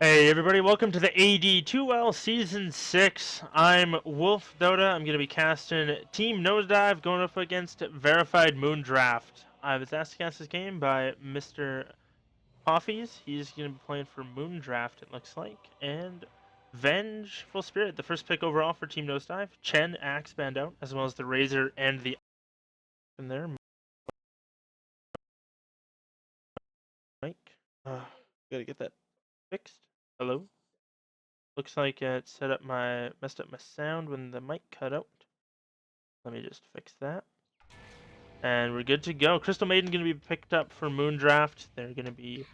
Hey everybody, welcome to the AD2L Season 6. I'm Wolf Dota. I'm going to be casting Team Nosedive going up against Verified Moondraft. I was asked to cast this game by Mr. Coffees. He's going to be playing for Moondraft, it looks like. And Vengeful Spirit, the first pick overall for Team Nosedive. Chen, Axe, Bandout, as well as the Razor and the in there. Mike. Gotta get that fixed. Hello? Looks like it messed up my sound when the mic cut out. Let me just fix that. And we're good to go. Crystal Maiden going to be picked up for Moondraft. They're going to be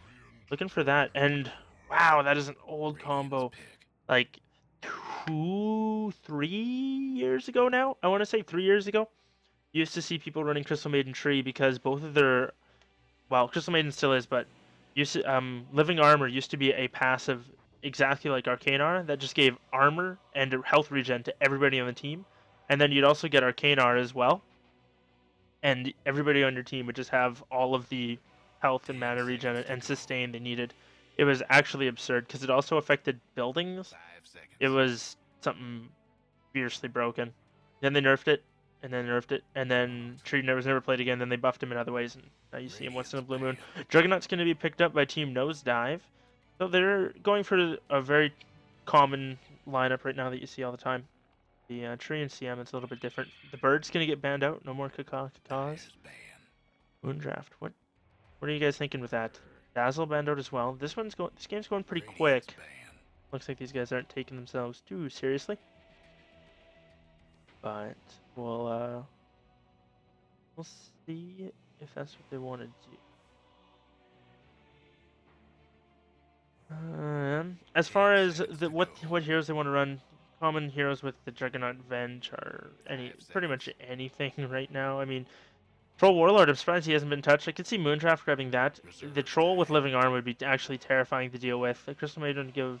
looking for that. And wow, that is an old combo. Like 3 years ago now? I want to say 3 years ago. You used to see people running Crystal Maiden Tree because both of their, well, Crystal Maiden still is, but Living Armor used to be a passive exactly like Arcanar that just gave armor and health regen to everybody on the team. And then you'd also get Arcanar as well. And everybody on your team would just have all of the health and mana regen and sustain they needed. It was actually absurd because it also affected buildings. It was something fiercely broken. Then they nerfed it, and then nerfed it, and then Tree was never played again. Then they buffed him in other ways, and now you see him once in a blue moon. Juggernaut's going to be picked up by Team Nosedive. So they're going for a very common lineup right now that you see all the time. The Tree and CM, it's a little bit different. The Bird's going to get banned out. No more Kakas. Moondraft. What are you guys thinking with that? Dazzle banned out as well. This game's going pretty quick. Looks like these guys aren't taking themselves too seriously. But we'll see if that's what they want to do. As far as what heroes they want to run, common heroes with the Juggernaut Venge are pretty much anything right now. I mean, Troll Warlord, I'm surprised he hasn't been touched. I could see Moondraft grabbing that. The Troll with Living Arm would be actually terrifying to deal with. The Crystal Maiden can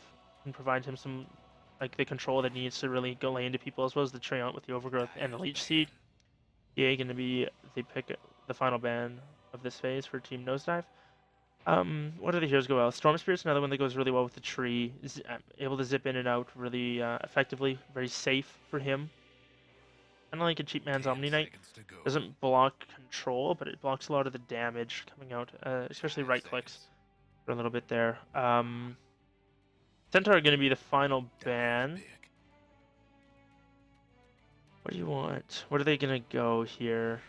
provide him some the control that he needs to really go lay into people, as well as the Treant with the Overgrowth and the Leech Seed. EA going to be the final ban of this phase for Team Nosedive. What do the heroes go well? Storm Spirit's another one that goes really well with the tree. Is able to zip in and out really effectively. Very safe for him. Kind of like a cheap man's Omni Knight. Doesn't block control, but it blocks a lot of the damage coming out, especially right clicks for a little bit there. Centaur are going to be the final ban. What do you want? What are they going to go here?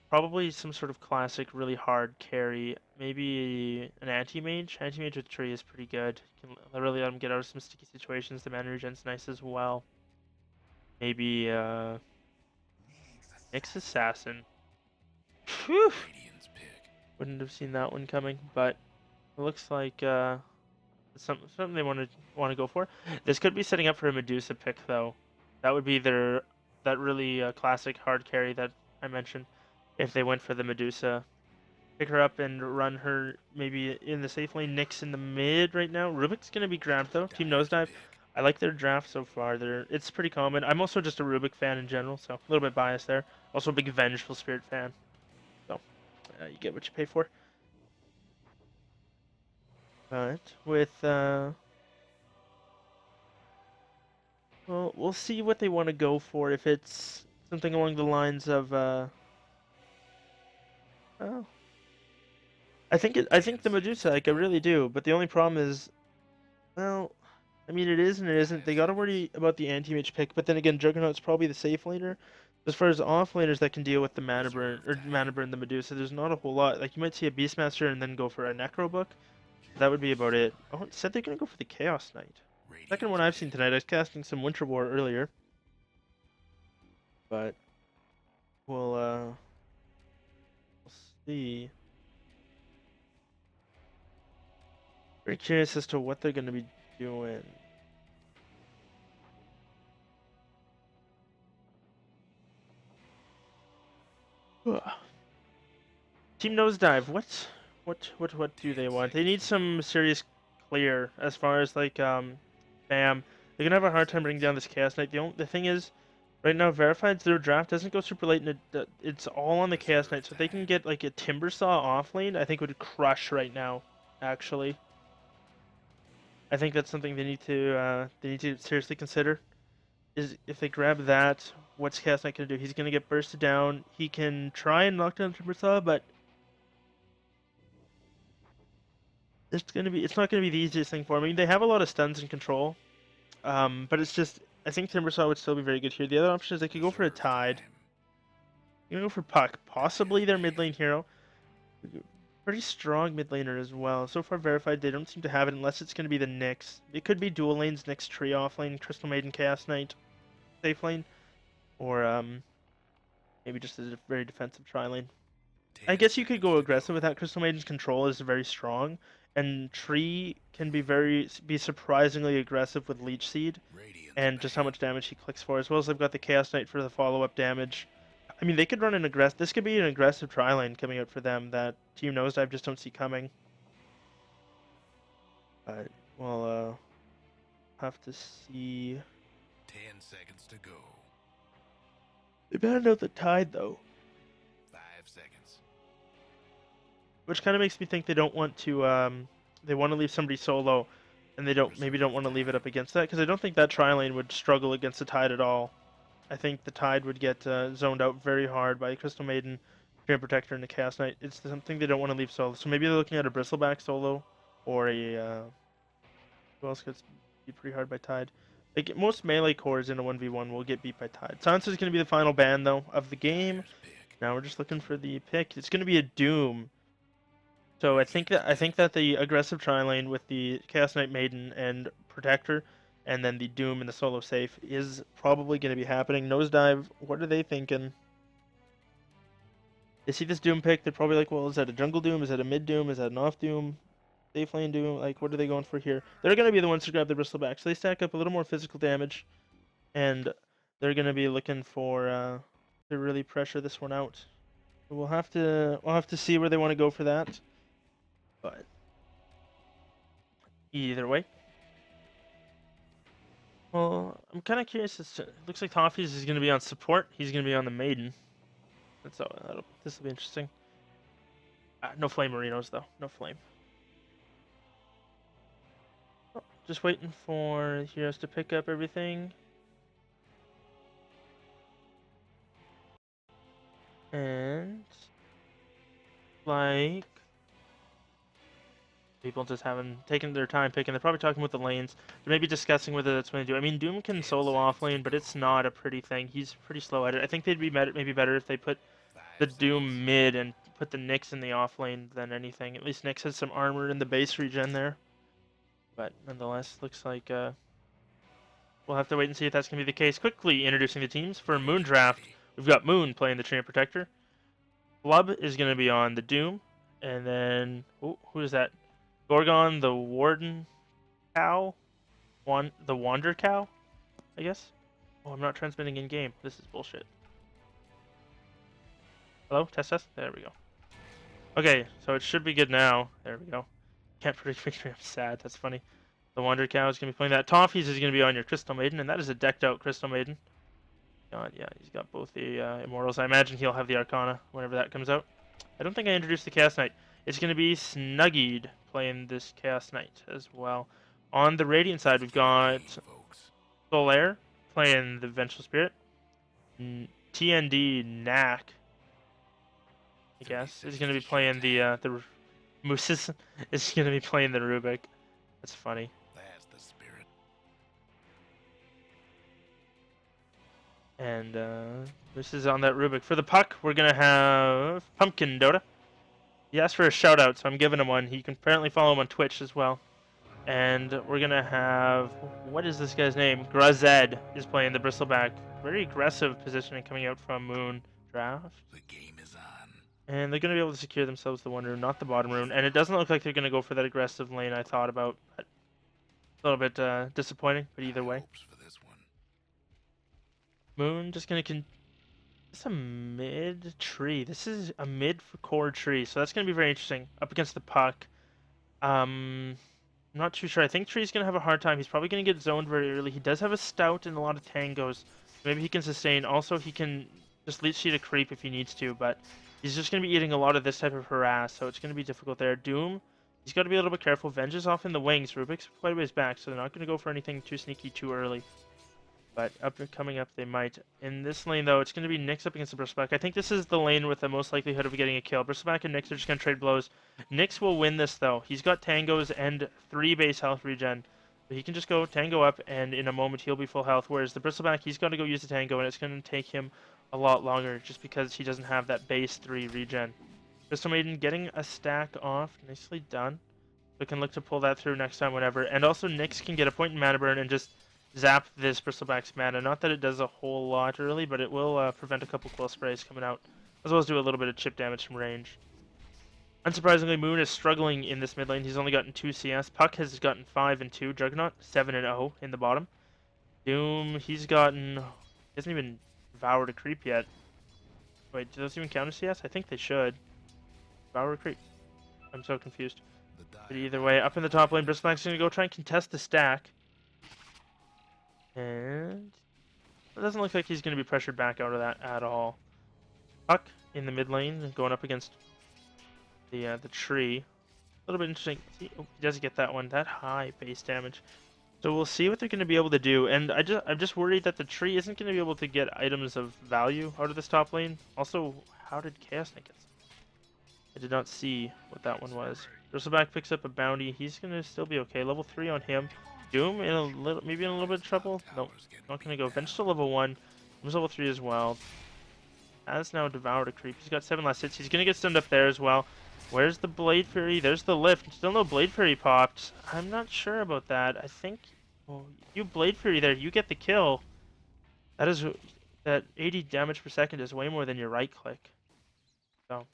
Probably some sort of classic, really hard carry. Maybe an anti-mage. Anti-mage with tree is pretty good. Can really let them get out of some sticky situations. The mana regen's nice as well. Maybe Nyx Assassin. Whew. Wouldn't have seen that one coming, but it looks like something they want to go for. This could be setting up for a Medusa pick though. That would be that really classic hard carry that I mentioned. If they went for the Medusa, pick her up and run her maybe in the safe lane. Nyx in the mid right now. Rubik's gonna be grabbed though. Team Nosedive. I like their draft so far. It's pretty common. I'm also just a Rubik fan in general, so a little bit biased there. Also a big Vengeful Spirit fan. So you get what you pay for. But with well, we'll see what they want to go for. If it's something along the lines of oh, I think the Medusa, like I really do. But the only problem is, well, I mean it is and it isn't. They gotta worry about the anti-mage pick, but then again, Juggernaut's probably the safe laner. As far as off laners that can deal with the mana burn the Medusa, there's not a whole lot. Like you might see a Beastmaster and then go for a Necro Book. That would be about it. Oh, it said they're gonna go for the Chaos Knight. Second one I've seen tonight. I was casting some Winter War earlier, but we'll see. Very curious as to what they're gonna be doing. Team Nosedive. What do they want? They need some serious clear as far as like bam. They're gonna have a hard time bringing down this Chaos Knight. The thing is, right now Verified's their draft doesn't go super late, and it's all on the Chaos Knight. So if they can get like a Timbersaw off lane, I think would crush right now. Actually, I think that's something they need to seriously consider. Is if they grab that, what's Chaos Knight gonna do? He's gonna get bursted down. He can try and knock down Timbersaw, but it's not gonna be the easiest thing for him. I mean, they have a lot of stuns and control, but it's just I think Timbersaw would still be very good here. The other option is they could go for a Tide. You can go for Puck, possibly their mid lane hero. Pretty strong mid laner as well. So far verified, they don't seem to have it unless it's going to be the Nyx. It could be dual lanes, Nyx tree off lane, Crystal Maiden, Chaos Knight, safe lane, or maybe just a very defensive tri lane. I guess you could go aggressive with that. Crystal Maiden's control is very strong, and tree can be surprisingly aggressive with Leech Seed, and just how much damage he clicks for, as well as they've got the Chaos Knight for the follow-up damage. I mean, they could run an aggressive. This could be an aggressive tri lane coming out for them that Team Nosedive just don't see coming. But we'll have to see. 10 seconds to go. They better note the Tide though, 5 seconds. which kind of makes me think they don't want to. They want to leave somebody solo, and they maybe don't want to leave it up against that because I don't think that tri lane would struggle against the Tide at all. I think the Tide would get zoned out very hard by Crystal Maiden, Dream Protector, and the Chaos Knight. It's something they don't want to leave solo. So maybe they're looking at a Bristleback solo, or a who else gets beat pretty hard by Tide. Like most melee cores in a 1v1 will get beat by Tide. Silence is going to be the final ban though of the game. Now we're just looking for the pick. It's going to be a Doom. So I think that the aggressive tri lane with the Chaos Knight Maiden and Protector, and then the Doom and the solo safe is probably going to be happening. Nosedive, what are they thinking? They see this Doom pick, they're probably like, well, is that a jungle Doom? Is that a mid Doom? Is that an off Doom? Safe lane Doom? Like, what are they going for here? They're going to be the ones to grab the Bristleback, so they stack up a little more physical damage, and they're going to be looking for to really pressure this one out. We'll have to see where they want to go for that, but either way. Well, I'm kind of curious. It looks like Toffees is going to be on support. He's going to be on the Maiden. That's all. This will be interesting. No Flame Marinos, though. No Flame. Oh, just waiting for heroes to pick up everything. And like people just haven't taken their time picking. They're probably talking with the lanes. They're maybe discussing whether that's what they do. I mean, Doom can solo off lane, but it's not a pretty thing. He's pretty slow at it. I think they'd be maybe better if they put the Doom mid and put the Nyx in the off lane than anything. At least Nyx has some armor in the base regen there. But nonetheless, looks like we'll have to wait and see if that's going to be the case. Quickly introducing the teams for Moondraft. We've got Moon playing the Treant Protector. Flub is going to be on the Doom. And then, who is that? Gorgon, the Warden Cow? The Wander Cow, I guess? Oh, I'm not transmitting in-game. This is bullshit. Hello? Test? There we go. Okay, so it should be good now. There we go. Can't predict victory. I'm sad. That's funny. The Wander Cow is going to be playing that. Toffees is going to be on your Crystal Maiden, and that is a decked-out Crystal Maiden. God, yeah, he's got both the Immortals. I imagine he'll have the Arcana whenever that comes out. I don't think I introduced the Chaos Knight. It's going to be Snuggied playing this Chaos Knight as well. On the Radiant side, we've got Solaire playing the Vengeful Spirit. TND Knack, I guess, is going to be playing the Mooses is going to be playing the Rubik. That's funny. That's the spirit. And this is on that Rubik. For the Puck, we're going to have Pumpkin Dota. He asked for a shout out, so I'm giving him one. He can apparently follow him on Twitch as well. And we're going to have, what is this guy's name? Grazed is playing the Bristleback. Very aggressive positioning coming out from Moondraft. The game is on. And they're going to be able to secure themselves the one rune, not the bottom rune. And it doesn't look like they're going to go for that aggressive lane I thought about. But a little bit disappointing, but either way. For this one. Moon just going to... This is a mid tree. This is a mid for core tree. So that's going to be very interesting. Up against the Puck. I'm not too sure. I think Tree's going to have a hard time. He's probably going to get zoned very early. He does have a Stout and a lot of Tangos. Maybe he can sustain. Also, he can just leech seed a creep if he needs to. But he's just going to be eating a lot of this type of harass. So it's going to be difficult there. Doom He's got to be a little bit careful. Venge is off in the wings. Rubik's quite a ways back, so they're not going to go for anything too sneaky too early. But coming up, they might. In this lane, though, it's going to be Nyx up against the Bristleback. I think this is the lane with the most likelihood of getting a kill. Bristleback and Nyx are just going to trade blows. Nyx will win this, though. He's got tangos and 3 base health regen. So he can just go tango up, and in a moment, he'll be full health. Whereas the Bristleback, he's got to go use the tango, and it's going to take him a lot longer just because he doesn't have that base 3 regen. Crystal Maiden getting a stack off. Nicely done. We can look to pull that through next time whenever. And also, Nyx can get a point in mana burn and just zap this Bristleback's mana. Not that it does a whole lot early, but it will prevent a couple quill sprays coming out, as well as do a little bit of chip damage from range. Unsurprisingly, Moon is struggling in this mid lane. He's only gotten 2 CS. Puck has gotten 5 and 2. Juggernaut 7 and 0 in the bottom. Doom, he hasn't even devoured a creep yet. Wait, do those even count as CS? I think they should. Devour a creep. I'm so confused. But either way, up in the top lane, Bristleback's going to go try and contest the stack. And it doesn't look like he's going to be pressured back out of that at all. Puck in the mid lane, going up against the tree. A little bit interesting. He does get that one, that high base damage. So we'll see what they're going to be able to do. And I'm just worried that the tree isn't going to be able to get items of value out of this top lane. Also, how did Chaos Knight get some? I did not see what that one was. Bristleback picks up a bounty. He's going to still be okay. Level 3 on him. Doom maybe in a little bit of trouble. Nope, not going to go. Venge to level 1. Doom's level 3 as well. Has now devoured a creep. He's got 7 last hits. He's going to get stunned up there as well. Where's the Blade Fury? There's the lift. Still no Blade Fury popped. I'm not sure about that. I think you Blade Fury there, you get the kill. That 80 damage per second is way more than your right click. So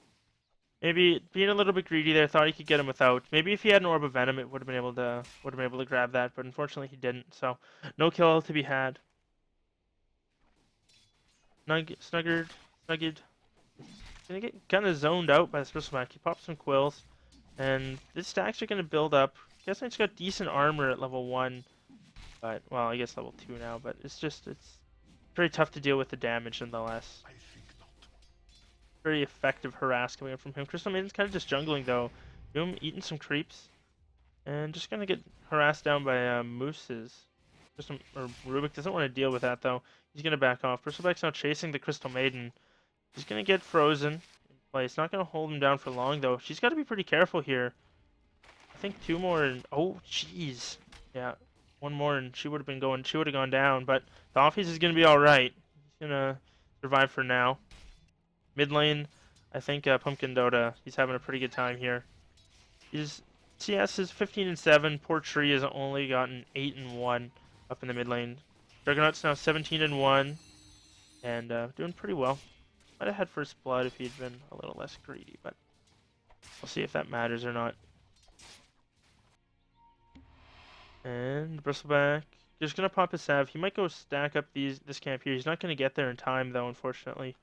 maybe being a little bit greedy there, thought he could get him without. Maybe if he had an Orb of Venom, it would have been able to grab that, but unfortunately he didn't. So no kill to be had. Snuggered. Gonna get kind of zoned out by this Bristleback. He pops some quills, and these stacks are gonna build up. Guess Knight's got decent armor at level 1, but well, I guess level 2 now. But it's very tough to deal with the damage nonetheless. Very effective harass coming up from him. Crystal Maiden's kind of just jungling though. Doom eating some creeps, and just gonna get harassed down by Moose's. Rubik doesn't want to deal with that though. He's gonna back off. Bristleback's now chasing the Crystal Maiden. He's gonna get frozen in place. Not gonna hold him down for long though. She's got to be pretty careful here. I think 2 more and oh jeez, yeah, 1 more and she would have gone down. But the office is gonna be all right. He's gonna survive for now. Mid lane, I think Pumpkin Dota. He's having a pretty good time here. His CS is 15 and 7. Poor Tree has only gotten 8 and 1 up in the mid lane. Juggernaut's now 17 and 1, and doing pretty well. Might have had first blood if he'd been a little less greedy, but we'll see if that matters or not. And Bristleback just gonna pop his salve. He might go stack up this camp here. He's not gonna get there in time though, unfortunately.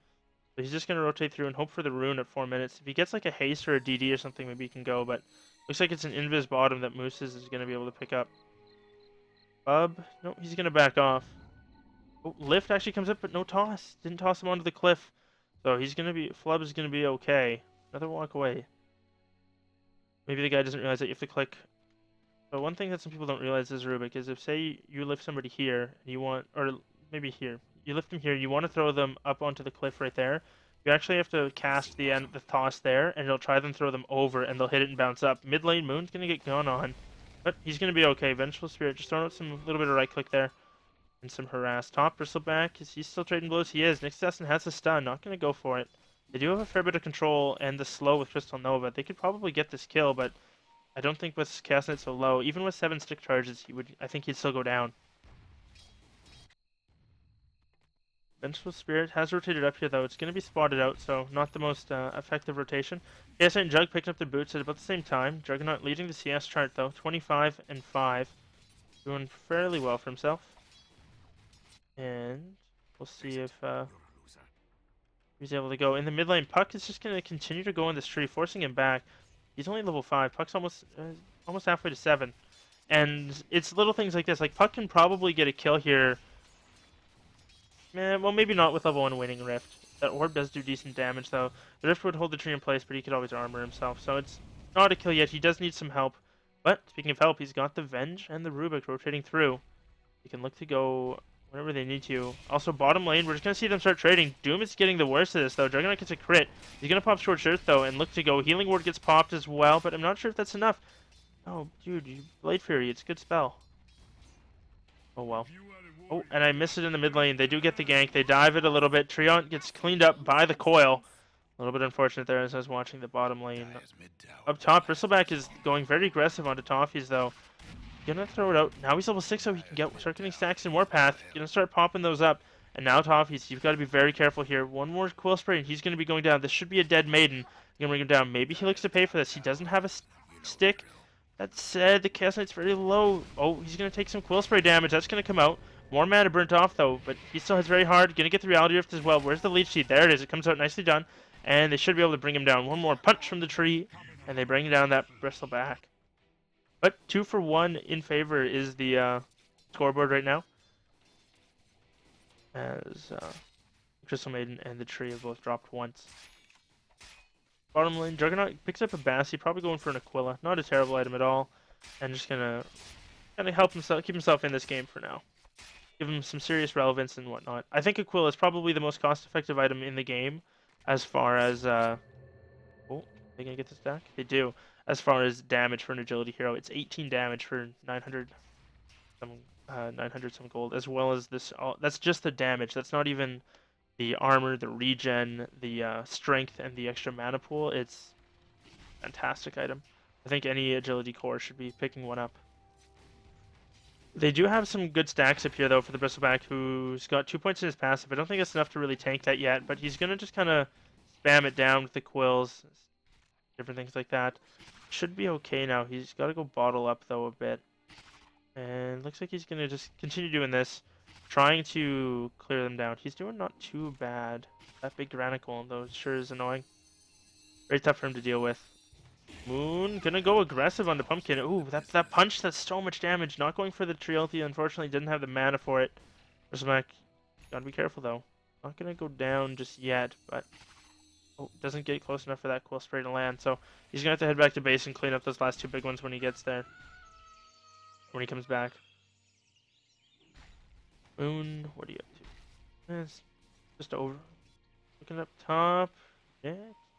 So he's just gonna rotate through and hope for the rune at 4 minutes. If he gets like a haste or a DD or something, maybe he can go. But looks like it's an invis bottom that Moose's is gonna be able to pick up. Bub, no, he's gonna back off. Oh, lift actually comes up, but no toss. Didn't toss him onto the cliff. So Flub is gonna be okay. Another walk away. Maybe the guy doesn't realize that you have to click. But one thing that some people don't realize is Rubik is if say you lift somebody here and you want, or maybe here, you lift them here, you want to throw them up onto the cliff right there. You actually have to cast the toss there, and you'll try them throw them over, and they'll hit it and bounce up. Mid lane, Moon's gonna get gone on, but he's gonna be okay. Vengeful Spirit just throwing out some little bit of right click there. And some harass. Top Bristleback, is he still trading blows? He is. Nyx Assassin has a stun, not going to go for it. They do have a fair bit of control and the slow with Crystal Nova. They could probably get this kill, but I don't think with Chaos Knight so low, even with 7 stick charges, I think he'd still go down. Vengeful Spirit has rotated up here though. It's going to be spotted out, so not the most effective rotation. Chaos Knight and Jug picking up their boots at about the same time. Juggernaut leading the CS chart though, 25 and 5. Doing fairly well for himself. And we'll see if he's able to go. In the mid lane, Puck is just going to continue to go in this tree, forcing him back. He's only level 5. Puck's almost halfway to 7. And it's little things like this. Like, Puck can probably get a kill here. Well, maybe not with level 1 winning Rift. That orb does do decent damage, though. The Rift would hold the tree in place, but he could always armor himself. So it's Not a kill yet. He does need some help. But speaking of help, he's got the Venge and the Rubik rotating through. He can look to go whenever they need to. Also, bottom lane, we're just going to see them start trading. Doom is getting the worst of this, though. Juggernaut gets a crit. He's going to pop Short Shirt, though, and look to go. Healing Ward gets popped as well, but I'm not sure if that's enough. Oh, dude, you Blade Fury. It's a good spell. Oh, well. Oh, and I missed it in the mid lane. They do get the gank. They dive it a little bit. Treant gets cleaned up by the coil. A little bit unfortunate there as I was watching the bottom lane. Up top, Bristleback is going very aggressive onto Toffees, though. Gonna throw it out. Now he's level 6, so he can start getting stacks in Warpath. Gonna start popping those up. And now Toffees, you've got to be very careful here. One more Quill Spray, and he's going to be going down. This should be a dead Maiden. Gonna bring him down. Maybe he looks to pay for this. He doesn't have a stick. That said, the Chaos Knight's very low. Oh, he's going to take some Quill Spray damage. That's going to come out. More mana burnt off, though, but he still has very hard. Going to get the Reality Rift as well. Where's the Leech Seed? There it is. It comes out nicely done. And they should be able to bring him down. One more punch from the tree, and they bring down that Bristleback. But 2 for 1 in favor is the scoreboard right now. As Crystal Maiden and the tree have both dropped once. Bottom lane, Juggernaut picks up a Bassi, probably going for an Aquila. Not a terrible item at all. And just gonna help himself, keep himself in this game for now. Give him some serious relevance and whatnot. I think Aquila is probably the most cost-effective item in the game, as far as oh, they gonna get this back? They do. As far as damage for an agility hero, it's 18 damage for 900 some gold, as well as this. That's just the damage. That's not even the armor, the regen, the strength, and the extra mana pool. It's a fantastic item. I think any agility core should be picking one up. They do have some good stacks up here, though, for the Bristleback, who's got 2 points in his passive. I don't think that's enough to really tank that yet, but he's going to just kind of spam it down with the quills, different things like that. Should be okay now. He's got to go bottle up, though, a bit. And looks like he's going to just continue doing this, trying to clear them down. He's doing not too bad. That big Granicle, though, sure is annoying. Very tough for him to deal with. Moon gonna go aggressive on the Pumpkin. Ooh, that punch, that's so much damage. Not going for the Trialty, unfortunately, didn't have the mana for it. Bristleback, gotta be careful, though. Not gonna go down just yet, but... Oh, doesn't get close enough for that Quill Spray to land, so he's gonna have to head back to base and clean up those last 2 big ones when he gets there. When he comes back. Moon, what are you up to? It's just over. Looking up top. Yeah,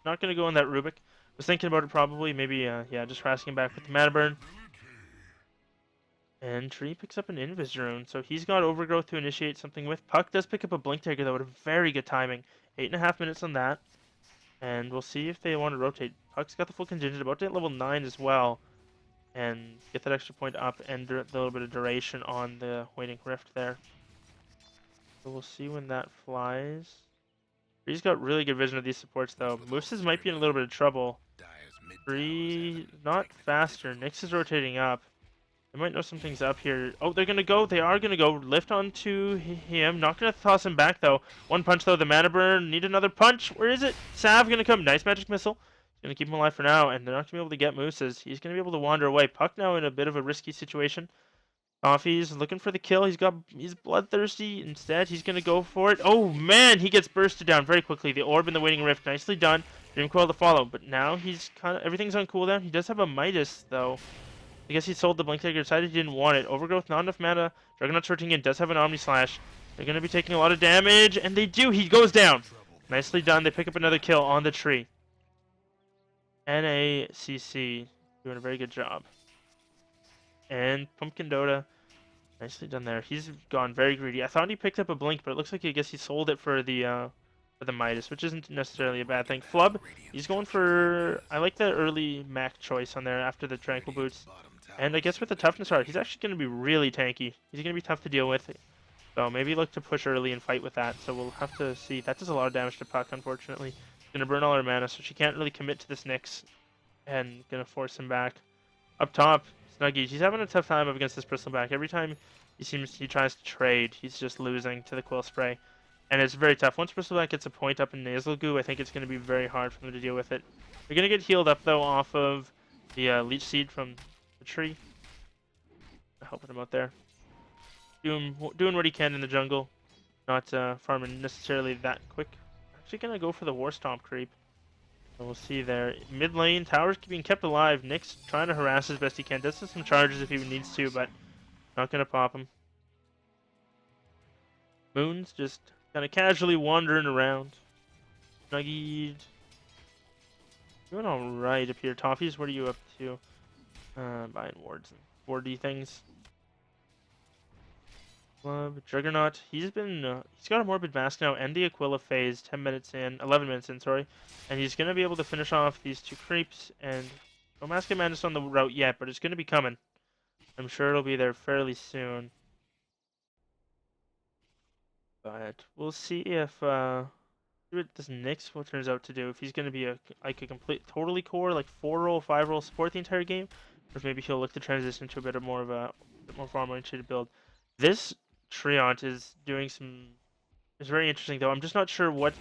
not gonna go on that Rubik. Was thinking about it probably. Maybe, yeah, just harassing him back with the mana burn. And Tree picks up an Invis Rune, so he's got Overgrowth to initiate something with. Puck does pick up a Blink Dagger, though, with very good timing. 8.5 minutes on that. And we'll see if they want to rotate. Puck's got the full contingent, about to hit level 9 as well. And get that extra point up and a little bit of duration on the Waiting Rift there. So we'll see when that flies. Tree's got really good vision of these supports, though. Moose's might be in a little bit of trouble. Tree, not faster. Nyx is rotating up. They might know something's up here. Oh, they're gonna go. They are gonna go. Lift onto him. Not gonna toss him back, though. One punch, though. The mana burn. Need another punch. Where is it? Sav gonna come. Nice magic missile. Gonna keep him alive for now, and they're not gonna be able to get Moose's. He's gonna be able to wander away. Puck now in a bit of a risky situation. Toffee's looking for the kill. He's bloodthirsty. Instead, he's gonna go for it. Oh man, he gets bursted down very quickly. The orb in the Waiting Rift, nicely done. Dream Coil to follow, but now he's kind of everything's on cooldown. He does have a Midas though. I guess he sold the Blink Dagger, decided he didn't want it. Overgrowth, not enough mana. Juggernaut Sorting in does have an Omni Slash. They're gonna be taking a lot of damage, and they do. He goes down. Nicely done. They pick up another kill on the tree. NACC doing a very good job. And Pumpkin Dota, nicely done there. He's gone very greedy. I thought he picked up a Blink, but it looks like he sold it for the Midas, which isn't necessarily a bad thing. Flub, he's going for... I like the early Mac choice on there after the Tranquil Boots. And I guess with the Toughness Heart, he's actually going to be really tanky. He's going to be tough to deal with. So maybe look to push early and fight with that. So we'll have to see. That does a lot of damage to Puck, unfortunately. Going to burn all her mana, so she can't really commit to this Nyx. And going to force him back. Up top, Snuggie. He's having a tough time up against this Bristleback. Every time he tries to trade, he's just losing to the Quill Spray. And it's very tough. Once Bristleback gets a point up in Nasal Goo, I think it's going to be very hard for them to deal with it. They're going to get healed up, though, off of the Leech Seed from the tree. Helping him out there. Doing what he can in the jungle. Not farming necessarily that quick. Actually going to go for the War Stomp creep. So we'll see there. Mid lane, Tower's being kept alive. Nick's trying to harass as best he can. Does some charges if he needs to, but not going to pop him. Moon's just kind of casually wandering around. Snuggied. Doing alright up here. Toffees, what are you up to? Buying wards and wardy things. Club, Juggernaut. He's got a Morbid Mask now and the Aquila phase 11 minutes in, sorry. And he's going to be able to finish off these two creeps, and no Mask of Madness on the route yet, but it's going to be coming. I'm sure it'll be there fairly soon. But we'll see if see what this Nyx what turns out to do. If he's going to be a complete totally core, like 4-role, 5-role support the entire game, or if maybe he'll look to transition to a bit more farm-oriented build. This Treant is doing some. It's very interesting though. I'm just not sure what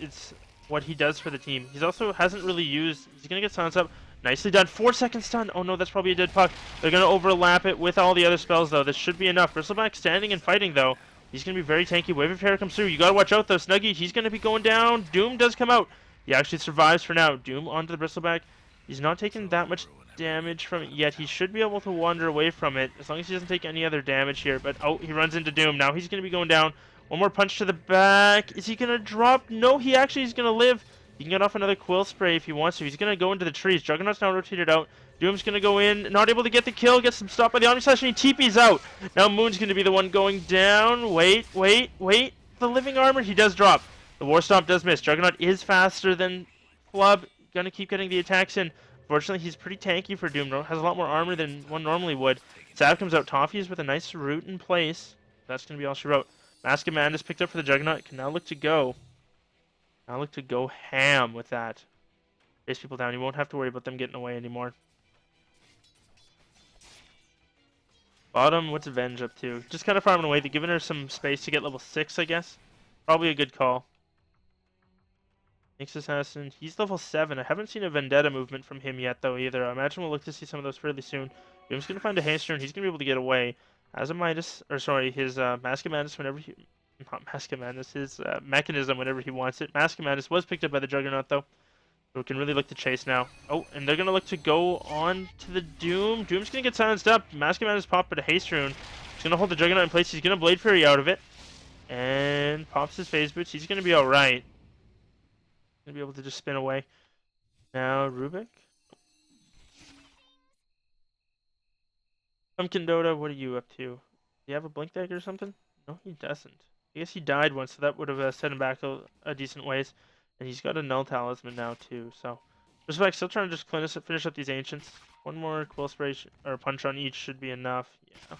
he does for the team. He's also hasn't really used. He's gonna get silence up. Nicely done. 4-second stun. Oh no, that's probably a dead puck. They're gonna overlap it with all the other spells though. This should be enough. Bristleback standing and fighting though. He's gonna be very tanky. Wave of Terror comes through. You gotta watch out though. Snuggie, he's gonna be going down. Doom does come out. He actually survives for now. Doom onto the Bristleback. He's not taking that much damage from it yet. He should be able to wander away from it as long as he doesn't take any other damage here. But oh, he runs into Doom. Now he's going to be going down. One more punch to the back. Is he going to drop? No, he actually is going to live. He can get off another Quill Spray if he wants to. He's going to go into the trees. Juggernaut's now rotated out. Doom's going to go in. Not able to get the kill. Gets some stop by the Omni Slash and he TP's out. Now Moon's going to be the one going down. Wait. The living armor. He does drop. The War Stomp does miss. Juggernaut is faster than Flub. Going to keep getting the attacks in. Fortunately, he's pretty tanky for Doom. Has a lot more armor than one normally would. Sav comes out. Toffees with a nice root in place. That's going to be all she wrote. Mask of Madness picked up for the Juggernaut. Can now look to go. Now look to go ham with that. Chase people down. You won't have to worry about them getting away anymore. Bottom, what's Venge up to? Just kind of farming away. They're giving her some space to get level 6, I guess. Probably a good call. Nyx Assassin, he's level 7. I haven't seen a Vendetta movement from him yet, though, either. I imagine we'll look to see some of those fairly soon. Doom's going to find a Haster, and he's going to be able to get away. As a Midas, or sorry, his Mask of Madness whenever he... Not Mask of Madness, his Mechanism whenever he wants it. Mask of Madness was picked up by the Juggernaut, though. So we can really look to chase now. Oh, and they're going to look to go on to the Doom. Doom's going to get silenced up. Mask of Madness popped, but a Haste Rune. He's going to hold the Juggernaut in place. He's going to Blade Fury out of it. And pops his Phase Boots. He's going to be alright. Gonna be able to just spin away. Now Rubik. Pumpkin Dota, what are you up to? Do you have a Blink Dagger or something? No, he doesn't. I guess he died once, so that would have set him back a decent ways. And he's got a Null Talisman now too. So, Respect still trying to just finish up these Ancients. One more Quill Spray or Punch on each should be enough. Yeah,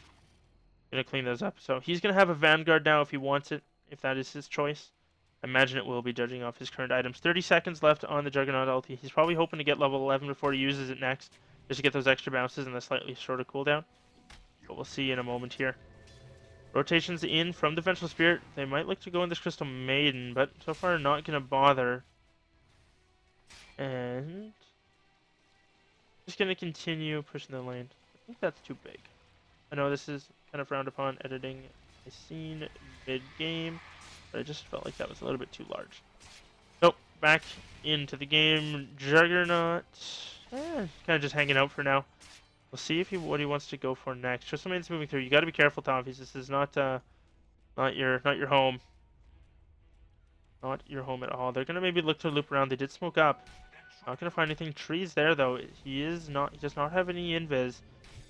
gonna clean those up. So he's gonna have a Vanguard now if he wants it, if that is his choice. I imagine it will be, judging off his current items. 30 seconds left on the Juggernaut ulti. He's probably hoping to get level 11 before he uses it next, just to get those extra bounces and the slightly shorter cooldown. But we'll see in a moment here. Rotations in from the Vengeful Spirit. They might look to go in this Crystal Maiden, but so far not going to bother. And just going to continue pushing the lane. I think that's too big. I know this is kind of frowned upon, editing a scene mid-game. But I just felt like that was a little bit too large. Nope, back into the game. Juggernaut, kind of just hanging out for now. We'll see if what he wants to go for next. Crystal Maiden's moving through. You got to be careful, Toffees. This is not your home. Not your home at all. They're gonna maybe look to loop around. They did smoke up. Not gonna find anything. Trees there though. He does not have any invis.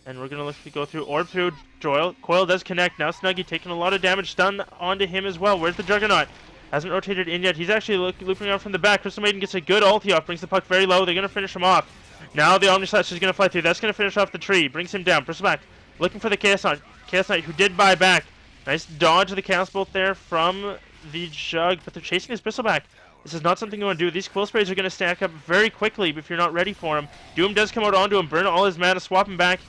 And we're going to look to go through Orb through Joyle. Coil does connect. Now Snuggie taking a lot of damage. Stun onto him as well. Where's the Juggernaut? Hasn't rotated in yet. He's actually looping around from the back. Crystal Maiden gets a good ulti off. Brings the puck very low. They're going to finish him off. Now the Omni Slash is going to fly through. That's going to finish off the tree. Brings him down. Bristleback looking for the Chaos Knight who did buy back. Nice dodge of the Chaos Bolt there from the Jug. But they're chasing his Bristleback. This is not something you want to do. These Quill Sprays are going to stack up very quickly if you're not ready for him. Doom does come out onto him. Burn all his mana. Swap him back.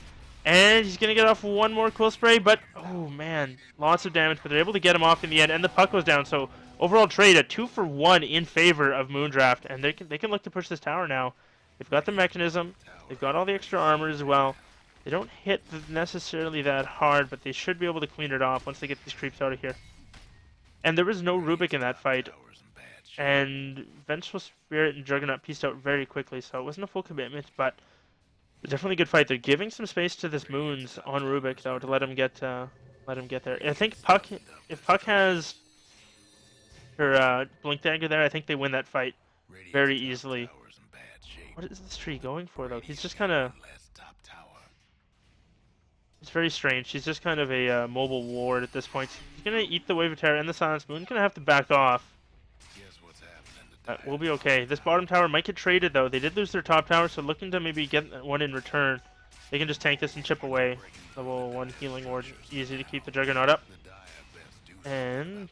And he's going to get off one more Quill Spray, but, oh man, lots of damage, but they're able to get him off in the end, and the puck goes down, so overall trade, a 2-for-1 in favor of Moondraft, and they can look to push this tower now. They've got the Mechanism, they've got all the extra armor as well. They don't hit necessarily that hard, but they should be able to clean it off once they get these creeps out of here. And there was no Rubik in that fight. and Vengeful Spirit and Juggernaut pieced out very quickly, so it wasn't a full commitment, but definitely a good fight. They're giving some space to this Moons on Rubik though to let him get there. I think Puck, if Puck has her Blink Dagger there, I think they win that fight very easily. What is this tree going for though? He's just kind of. It's very strange. She's just kind of a mobile ward at this point. He's gonna eat the Wave of Terror and the Silence Moon. Gonna have to back off. We'll be okay. This bottom tower might get traded though. They did lose their top tower, so looking to maybe get one in return. They can just tank this and chip away. Level 1 healing ward. Easy to keep the Juggernaut up. And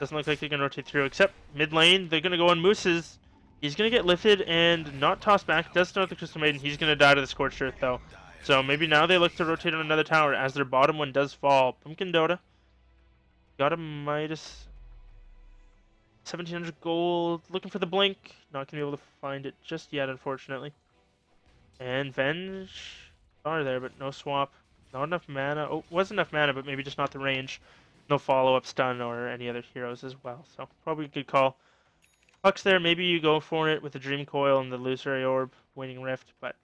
doesn't look like they're gonna rotate through. Except mid lane, they're gonna go on Moose's. He's gonna get lifted and not tossed back. Does start the Crystal Maiden. He's gonna die to the Scorched Earth though. So maybe now they look to rotate on another tower as their bottom one does fall. Pumpkin Dota got a Midas 1700 gold. Looking for the blink. Not gonna be able to find it just yet, unfortunately. And Venge are there, but no swap. Not enough mana. Oh, was enough mana, but maybe just not the range. No follow-up stun or any other heroes as well. So probably a good call. Puck's there. Maybe you go for it with the Dream Coil and the Illusory Orb, Waning Rift, but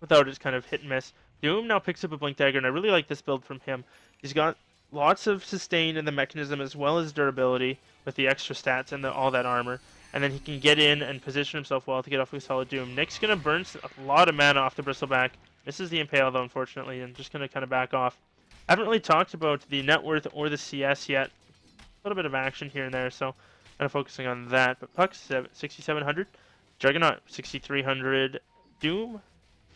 without it, it's kind of hit and miss. Doom now picks up a Blink Dagger, and I really like this build from him. He's got lots of sustain in the mechanism as well as durability with the extra stats and all that armor. And then he can get in and position himself well to get off with solid Doom. Nick's going to burn a lot of mana off the Bristleback. Misses the Impale, though, unfortunately, and just going to kind of back off. I haven't really talked about the net worth or the CS yet. A little bit of action here and there, so kind of focusing on that. But Puck's 6,700. Juggernaut, 6,300. Doom,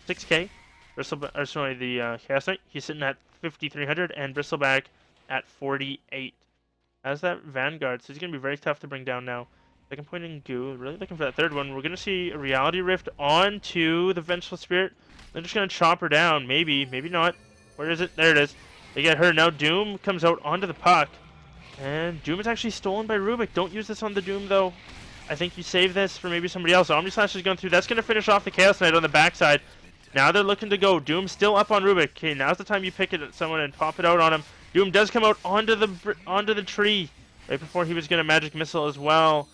6k. The Chaos Knight, he's sitting at 5,300, and Bristleback at 48. As that Vanguard, so he's going to be very tough to bring down now. Second point in Goo, really looking for that third one. We're going to see a Reality Rift onto the Vengeful Spirit. They're just going to chop her down, maybe not. Where is it? There it is. They get her. Now Doom comes out onto the Puck. And Doom is actually stolen by Rubik. Don't use this on the Doom, though. I think you save this for maybe somebody else. Omni Slash is going through. That's going to finish off the Chaos Knight on the backside. Now they're looking to go. Doom still up on Rubik. Okay, now's the time you pick it at someone and pop it out on him. Doom does come out onto the tree right before he was going to Magic Missile as well.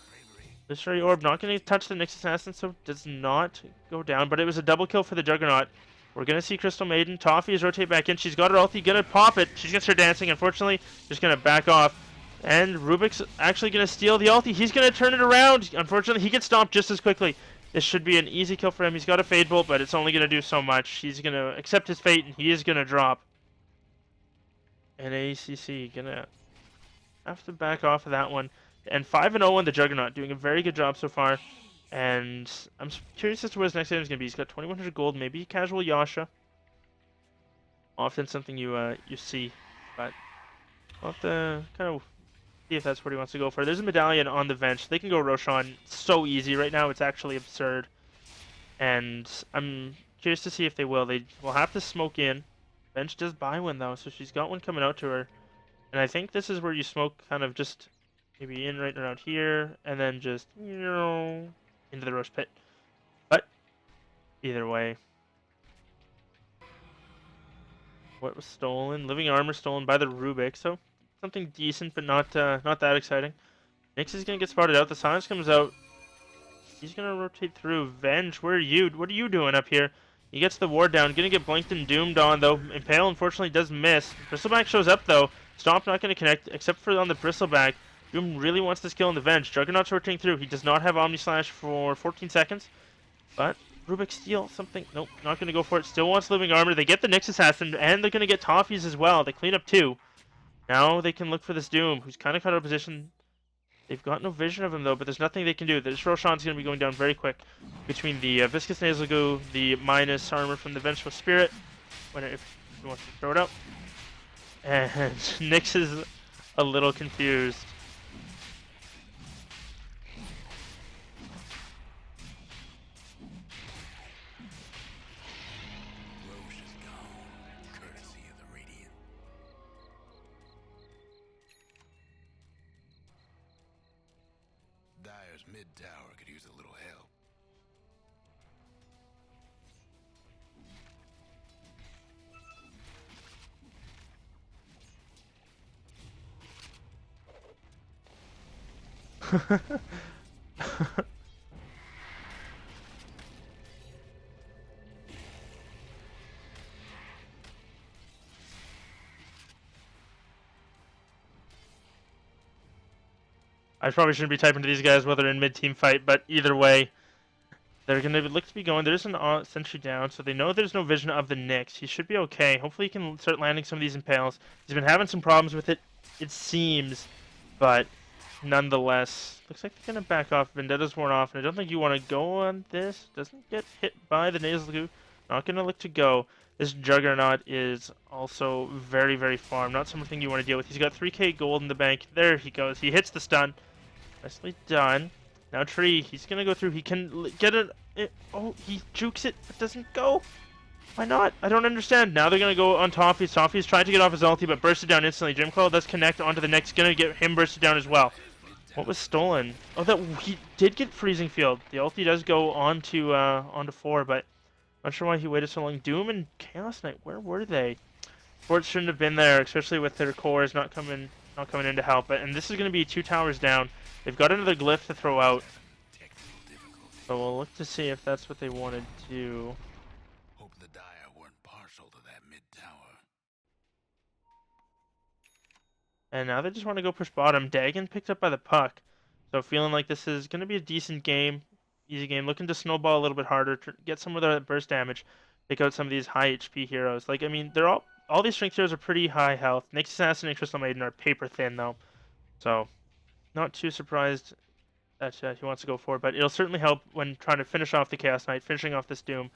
The Illusory Orb not going to touch the Nyx Assassin, so does not go down. But it was a double kill for the Juggernaut. We're going to see Crystal Maiden. Toffee is rotate back in. She's got her ulti. Going to pop it. She gets her dancing. Unfortunately, just going to back off. And Rubik's actually going to steal the ulti. He's going to turn it around. Unfortunately, he gets stomped just as quickly. This should be an easy kill for him. He's got a Fade Bolt, but it's only going to do so much. He's going to accept his fate, and he is going to drop. And ACC going to have to back off of that one. And 5-0 on the Juggernaut, doing a very good job so far. And I'm curious as to what his next item is going to be. He's got 2,100 gold, maybe casual Yasha. Often something you see, but I'll have to kind of see if that's what he wants to go for. There's a medallion on the bench. They can go Roshan so easy right now. It's actually absurd. And I'm curious to see if they will. They will have to smoke in. Bench does buy one, though, so she's got one coming out to her. And I think this is where you smoke kind of just maybe in right around here, and then just, into the roast pit. But either way. What was stolen? Living armor stolen by the Rubik, so something decent, but not that exciting. Nyx is gonna get spotted out. The Silence comes out. He's gonna rotate through. Venge, where are you? What are you doing up here? He gets the ward down. Gonna get blinked and doomed on though. Impale unfortunately does miss. Bristleback shows up though. Stomp not gonna connect except for on the Bristleback. Doom really wants this kill in the Venge. Juggernaut's rotating through. He does not have Omni Slash for 14 seconds. But Rubik steal something. Nope, not going to go for it. Still wants living armor. They get the Nyx Assassin, and they're going to get Toffees as well. They clean up two. Now they can look for this Doom, who's kind of caught out of position. They've got no vision of him, though, but there's nothing they can do. This Roshan's going to be going down very quick. Between the Viscous Nasal Goo, the minus armor from the Vengeful Spirit, if he wants to throw it out. And Nyx is a little confused. Mid-tower could use a little help. I probably shouldn't be typing to these guys while they're in mid-team fight, but either way, they're going to look to be going. There's an sentry down, so they know there's no vision of the Nyx. He should be okay. Hopefully he can start landing some of these impales. He's been having some problems with it, it seems, but nonetheless, looks like they're going to back off. Vendetta's worn off, and I don't think you want to go on this. Doesn't get hit by the nasal goo. Not going to look to go. This Juggernaut is also very, very farm. Not something you want to deal with. He's got 3k gold in the bank. There he goes. He hits the stun. Nicely done. Now Tree, he's going to go through. He can get it. Oh, he jukes it, but doesn't go. Why not? I don't understand. Now they're going to go on Toffee. Toffee's trying to get off his ulti, but bursted down instantly. Jim Claw does connect onto the next. Going to get him bursted down as well. What was stolen? Oh, that he did get Freezing Field. The ulti does go onto 4, but not sure why he waited so long. Doom and Chaos Knight, where were they? Forts shouldn't have been there, especially with their cores not coming in to help. And this is going to be 2 towers down. They've got another glyph to throw out. So we'll look to see if that's what they want to do. Hope the Dire weren't partial to that mid tower. And now they just want to go push bottom. Dagon picked up by the puck. So feeling like this is going to be a decent game. Easy game. Looking to snowball a little bit harder. To get some of their burst damage. Pick out some of these high HP heroes. Like, I mean, they're all these strength heroes are pretty high health. Nyx Assassin and Crystal Maiden are paper thin, though. So, not too surprised that he wants to go for it, but it'll certainly help when trying to finish off the Chaos Knight, finishing off this Doom,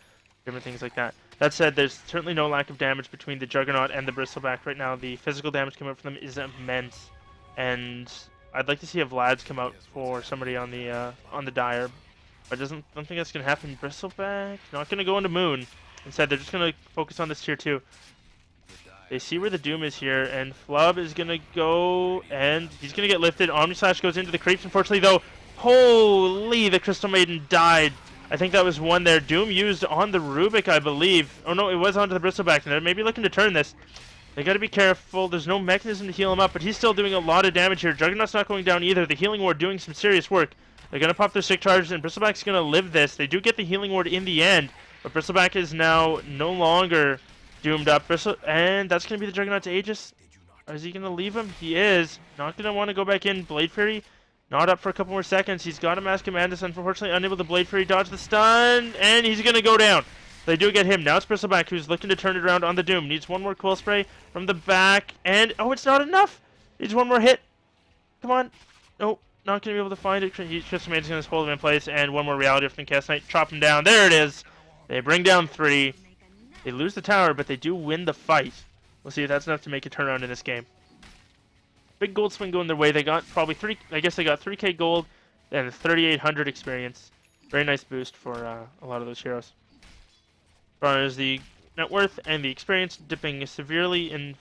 different things like that. That said, there's certainly no lack of damage between the Juggernaut and the Bristleback right now. The physical damage coming out from them is immense, and I'd like to see a Vlad's come out for somebody on the Dire, but don't think that's gonna happen. Bristleback not gonna go into Moon. Instead, they're just gonna focus on this tier 2. They see where the Doom is here, and Flub is gonna go, and he's gonna get lifted. Omni Slash goes into the creeps, unfortunately, though. Holy, the Crystal Maiden died. I think that was one there. Doom used on the Rubik, I believe. Oh no, it was onto the Bristleback, and they're maybe looking to turn this. They gotta be careful. There's no mechanism to heal him up, but he's still doing a lot of damage here. Juggernaut's not going down either. The Healing Ward doing some serious work. They're gonna pop their sick charges, and Bristleback's gonna live this. They do get the Healing Ward in the end, but Bristleback is now no longer doomed up. And that's going to be the Juggernaut's Aegis. Or is he going to leave him? He is. Not going to want to go back in. Blade Fury not up for a couple more seconds. He's got a Mask of Madness. Unfortunately, unable to Blade Fury dodge the stun. And he's going to go down. They do get him. Now it's Bristleback who's looking to turn it around on the Doom. Needs one more Quill Spray from the back. And, oh, it's not enough. Needs one more hit. Come on. Nope. Not going to be able to find it. Crystal Maiden's going to hold him in place. And one more Reality from Chaos Knight. Chop him down. There it is. They bring down 3. They lose the tower, but they do win the fight. We'll see if that's enough to make a turnaround in this game. Big gold swing going their way. They got probably 3. I guess they got 3k gold and 3,800 experience. Very nice boost for a lot of those heroes. As far as the net worth and the experience, dipping severely in.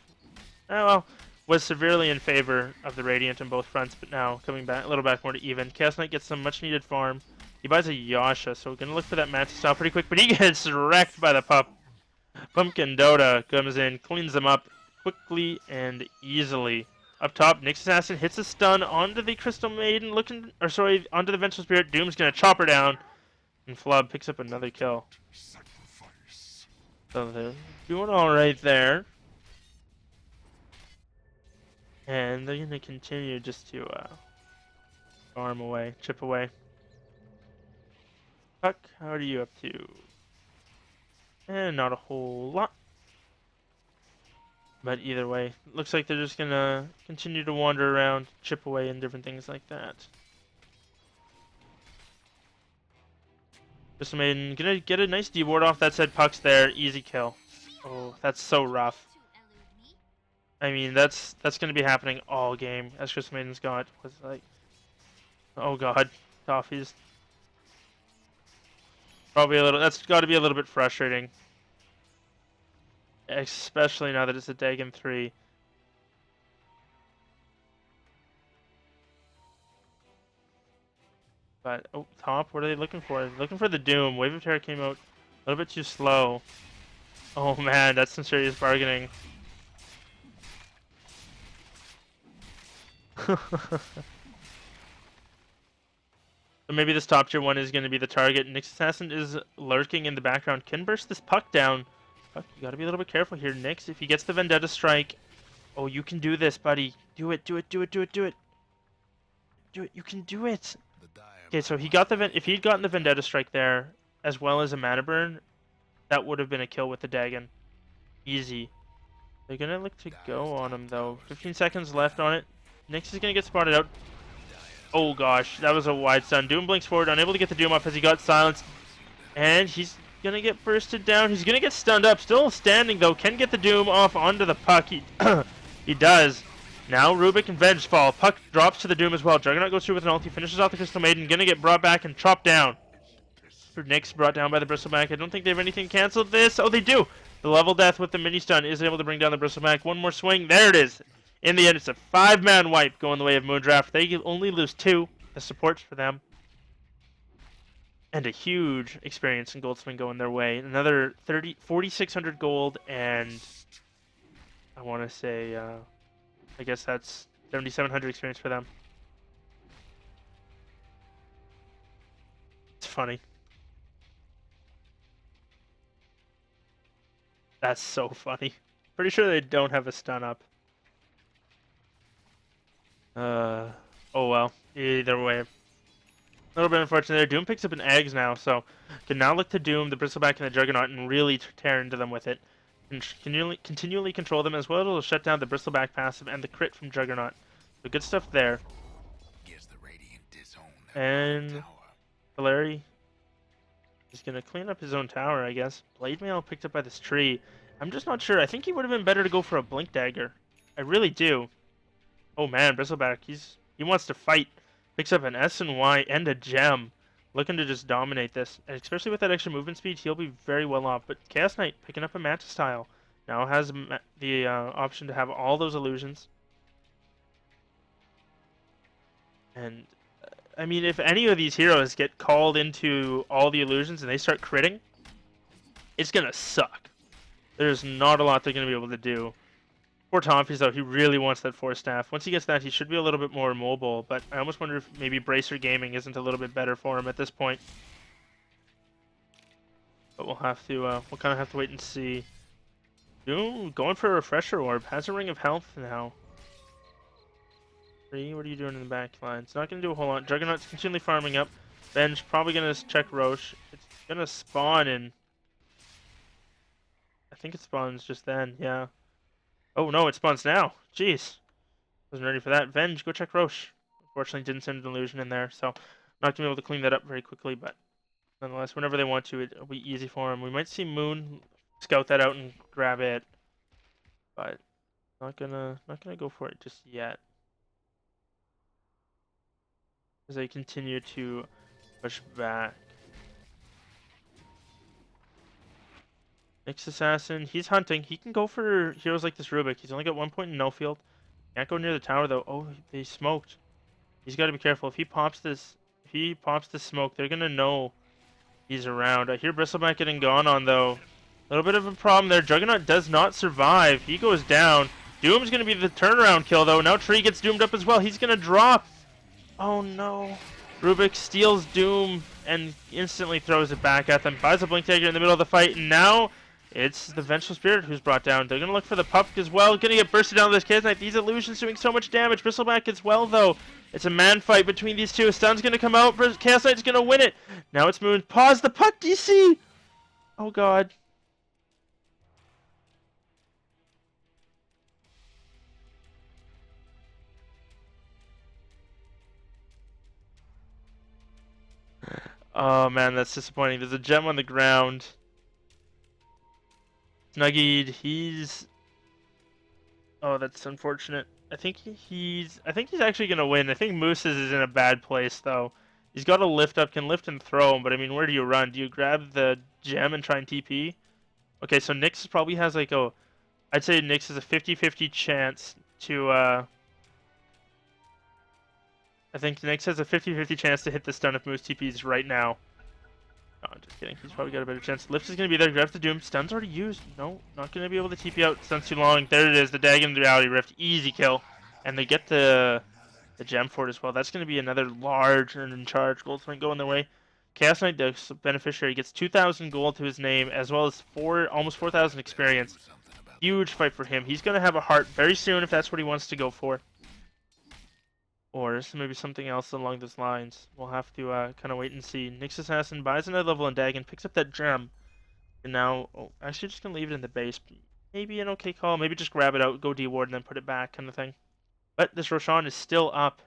Was severely in favor of the Radiant on both fronts, but now coming back a little back more to even. Chaos Knight gets some much needed farm. He buys a Yasha, so we're gonna look for that match style pretty quick, but he gets wrecked by the pup. Pumpkin Dota comes in, cleans them up quickly and easily. Up top, Nyx Assassin hits a stun onto the Crystal Maiden, onto the Vengeful Spirit. Doom's gonna chop her down, and Flub picks up another kill. So they're doing all right there, and they're gonna continue just to farm away, chip away. Puck, how are you up to? And not a whole lot. But either way, looks like they're just gonna continue to wander around, chip away, and different things like that. Crystal Maiden gonna get a nice D-ward off. That said, Puck's there, easy kill. Oh, that's so rough. I mean, that's gonna be happening all game. As Crystal Maiden's got was like, oh god, Toffee's. Probably a little. That's got to be a little bit frustrating, especially now that it's a Dagon 3. But oh, top. What are they looking for? They're looking for the Doom. Wave of Terror came out a little bit too slow. Oh man, that's some serious bargaining. So maybe this top tier one is going to be the target. Nyx Assassin is lurking in the background. Can burst this puck down. Puck, you got to be a little bit careful here. Nyx, if he gets the Vendetta strike. Oh, you can do this, buddy. Do it, do it, do it, do it, do it. Do it, you can do it. Okay, so he got the if he'd gotten the Vendetta strike there, as well as a mana burn, that would have been a kill with the Dagon. Easy. They're gonna look to go on him though. 15 seconds left on it. Nyx is gonna get spotted out. Oh gosh, that was a wide stun. Doom blinks forward, unable to get the Doom off as he got silenced. And he's gonna get bursted down. He's gonna get stunned up. Still standing though. Can get the Doom off onto the puck. He does. Now Rubik and Venge fall. Puck drops to the Doom as well. Juggernaut goes through with an ulti, finishes off the Crystal Maiden. Gonna get brought back and chopped down. Nyx brought down by the Bristleback. I don't think they have anything canceled this. Oh, they do. The level death with the mini stun is able to bring down the Bristleback. One more swing. There it is. In the end, it's a 5-man wipe going the way of Moondraft. They only lose 2. The supports for them. And a huge experience in gold swing going their way. Another 4,600 gold and I want to say, I guess that's 7,700 experience for them. It's funny. That's so funny. Pretty sure they don't have a stun up. Oh well. Either way. A little bit unfortunate there. Doom picks up an eggs now, so can now look to Doom, the Bristleback, and the Juggernaut and really tear into them with it. Continually control them as well. It'll shut down the Bristleback passive and the crit from Juggernaut. So good stuff there. And Valeri is going to clean up his own tower, I guess. Blade Mail picked up by this tree. I'm just not sure. I think he would have been better to go for a Blink Dagger. I really do. Oh man, Bristleback, he wants to fight. Picks up an S and Y and a gem. Looking to just dominate this. And especially with that extra movement speed, he'll be very well off. But Chaos Knight picking up a Manta style. Now has the option to have all those illusions. And, I mean, if any of these heroes get called into all the illusions and they start critting, it's going to suck. There's not a lot they're going to be able to do. Poor Tompies, though, he really wants that Force Staff. Once he gets that, he should be a little bit more mobile, but I almost wonder if maybe Bracer Gaming isn't a little bit better for him at this point. But we'll have to, we'll kind of have to wait and see. Doom, going for a Refresher Orb. Has a Ring of Health now. What are you doing in the back line? It's not going to do a whole lot. Juggernaut's continually farming up. Ben's probably going to check Roche. It's going to spawn in. I think it spawns just then, yeah. Oh no, it spawns now. Jeez. Wasn't ready for that. Venge, go check Roche. Unfortunately, didn't send an illusion in there, so not going to be able to clean that up very quickly, but nonetheless, whenever they want to, it'll be easy for them. We might see Moon scout that out and grab it, but not gonna go for it just yet. As they continue to push back. Nyx Assassin, he's hunting. He can go for heroes like this Rubik. He's only got 1 point in no field. Can't go near the tower though. Oh, they smoked. He's got to be careful. If he pops this smoke, they're gonna know he's around. I hear Bristleback getting gone on though. A little bit of a problem there. Juggernaut does not survive. He goes down. Doom's gonna be the turnaround kill though. Now Tree gets doomed up as well. He's gonna drop. Oh no. Rubik steals Doom and instantly throws it back at them. Buys a Blink Dagger in the middle of the fight, and now it's the Vengeful Spirit who's brought down. They're going to look for the pup as well. Going to get bursted down with this Chaos Knight. These illusions doing so much damage. Bristleback as well, though. It's a man fight between these two. Stun's going to come out. Chaos Knight's going to win it. Now it's Moon. Pause the puck, DC! Oh, God. Oh, man, that's disappointing. There's a gem on the ground. Snuggied, he's... Oh, that's unfortunate. I think he's actually gonna win. I think Moose's is in a bad place though. He's got to lift up, can lift and throw him, but I mean, where do you run? Do you grab the gem and try and TP? Okay, so Nyx probably has like a... I'd say Nyx has a 50-50 chance to... I think Nyx has a 50-50 chance to hit the stun if Moose TPs right now. No, I'm just kidding. He's probably got a better chance. Lift is going to be there. Grabs the Doom. Stun's already used. No, not going to be able to TP out. Stun's too long. There it is. The Dagon Reality Rift. Easy kill. And they get the the gem fort as well. That's going to be another large and in charge goldsmith going their way. Chaos Knight, the beneficiary, gets 2,000 gold to his name, as well as almost 4,000 experience. Huge fight for him. He's going to have a heart very soon if that's what he wants to go for. Or maybe something else along those lines. We'll have to kind of wait and see. Nyx Assassin buys another level in Dagon, picks up that gem. And now, actually just going to leave it in the base. Maybe an okay call. Maybe just grab it out, go D-ward, and then put it back kind of thing. But this Roshan is still up.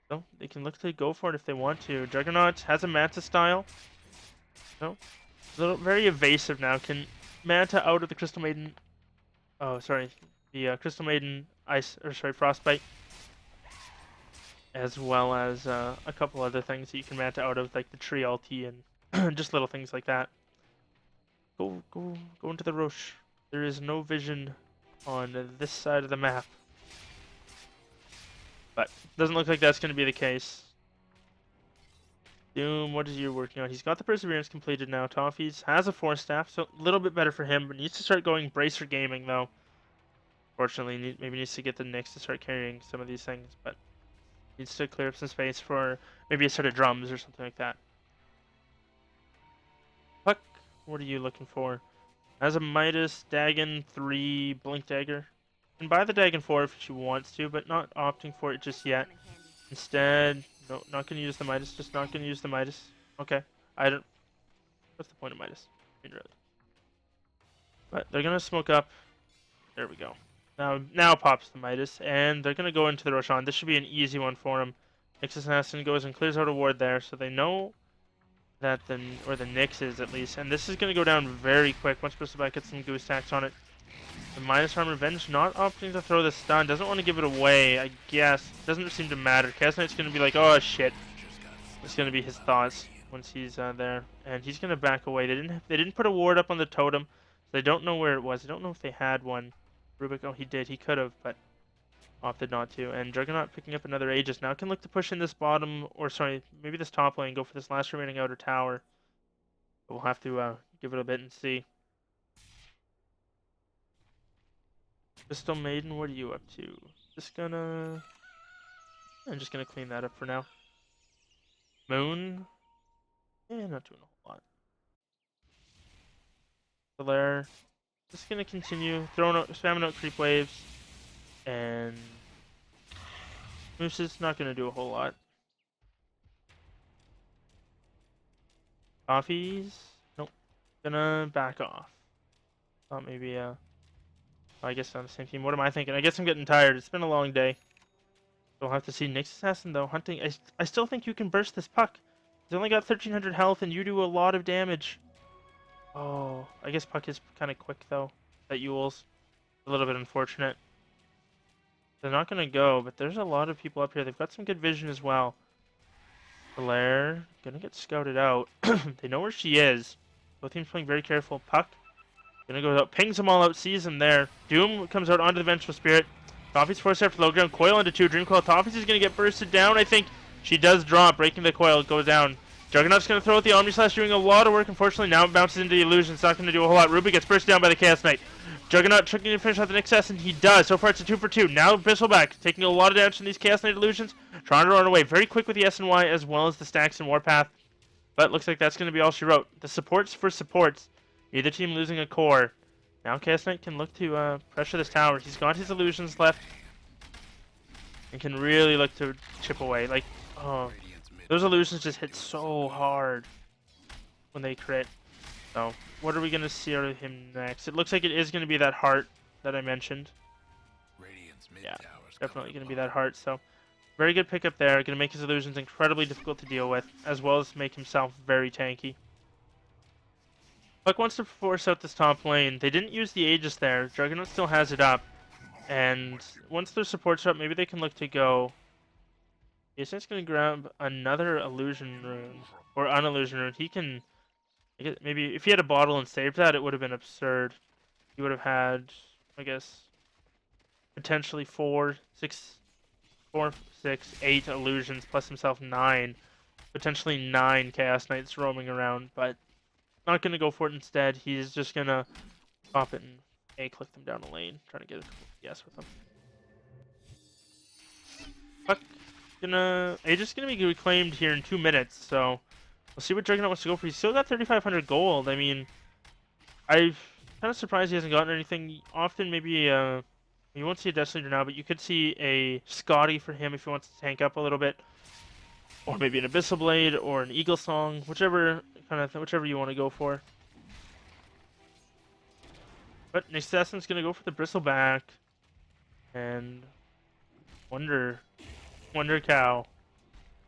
So they can look to go for it if they want to. Juggernaut has a Manta style. No. A little very evasive now. Can Manta out of the Crystal Maiden... Oh, sorry. The Crystal Maiden Frostbite. As well as a couple other things that you can Manta out of, like the tree ulti and just little things like that. Go into the Roche. There is no vision on this side of the map. But doesn't look like that's going to be the case. Doom, what is you working on? He's got the Perseverance completed now. Toffees has a 4-staff, so a little bit better for him, but needs to start going Bracer Gaming, though. Fortunately, maybe needs to get the Nyx to start carrying some of these things, but needs to clear up some space for maybe a set of drums or something like that. Puck, what are you looking for? Has a Midas, Dagon, 3, Blink Dagger. Can buy the Dagon 4 if she wants to, but not opting for it just yet. Instead, no, not going to use the Midas, just not going to use the Midas. Okay, I don't... What's the point of Midas? I mean, really. But they're going to smoke up. There we go. Now pops the Midas, and they're going to go into the Roshan. This should be an easy one for him. Nyx Assassin goes and clears out a ward there, so they know that the Nyx is at least. And this is going to go down very quick once Bristleback gets some goose tax on it. The Minus Arm Revenge not opting to throw the stun. Doesn't want to give it away, I guess. Doesn't seem to matter. Chaos Knight's going to be like, oh shit. It's going to be his thoughts once he's there. And he's going to back away. They didn't put a ward up on the totem. So they don't know where it was. I don't know if they had one. Rubik, oh he did. He could have, but opted not to. And Juggernaut picking up another Aegis. Now can look to push in this bottom, or sorry, maybe this top lane. Go for this last remaining outer tower. But we'll have to give it a bit and see. Crystal Maiden, what are you up to? I'm just gonna clean that up for now. Moon? Yeah, not doing a whole lot. Solaire. Just gonna continue spamming out creep waves. And Moose is not gonna do a whole lot. Coffees? Nope. Gonna back off. Thought maybe I guess on the same team. What am I thinking? I guess I'm getting tired. It's been a long day. We'll have to see. Nyx Assassin, though, hunting. I still think you can burst this puck. He's only got 1,300 health, and you do a lot of damage. Oh, I guess Puck is kind of quick, though. That Yule's a little bit unfortunate. They're not going to go, but there's a lot of people up here. They've got some good vision as well. Blair, going to get scouted out. They know where she is. Both teams playing very careful. Puck. Gonna go out, pings them all out, sees them there. Doom comes out onto the Vengeful Spirit. Toffee's forced after low ground. Coil into 2. Dream Coil. Toffee's is gonna get bursted down, I think. She does drop, breaking the coil, goes down. Juggernaut's gonna throw out the Omni Slash, doing a lot of work. Unfortunately, now it bounces into the illusion. It's not gonna do a whole lot. Ruby gets bursted down by the Chaos Knight. Juggernaut trying to finish off the Nyx Assassin. He does. So far, it's a 2 for 2. Now Bristleback taking a lot of damage from these Chaos Knight illusions. Trying to run away very quick with the S and Y as well as the stacks and Warpath. But looks like that's gonna be all she wrote. The supports for supports. Either team losing a core. Now Chaos Knight can look to pressure this tower. He's got his illusions left. And can really look to chip away. Like, oh, those illusions just hit so hard when they crit. So, what are we going to see out of him next? It looks like it is going to be that heart that I mentioned. Yeah, definitely going to be that heart. So, very good pickup there. Going to make his illusions incredibly difficult to deal with, as well as make himself very tanky. Puck wants to force out this top lane. They didn't use the Aegis there. Juggernaut still has it up. And once their supports are up, maybe they can look to go. He's just going to grab another illusion rune. Or unillusion rune. He can... Maybe if he had a bottle and saved that, it would have been absurd. He would have had, I guess, potentially 4, 6, 8 illusions, plus himself 9. Potentially 9 Chaos Knights roaming around, but not going to go for it instead. He's just going to pop it and A-click them down the lane, trying to get a yes with them. Fuck. Aegis is gonna be reclaimed here in 2 minutes, so we'll see what Juggernaut wants to go for. He's still got 3,500 gold. I mean, I'm kind of surprised he hasn't gotten anything. Often, maybe you won't see a Death Leader now, but you could see a Scotty for him if he wants to tank up a little bit, or maybe an Abyssal Blade or an Eagle Song, whichever whichever you want to go for. But next Assassin's gonna go for the Bristleback and Wonder Cow.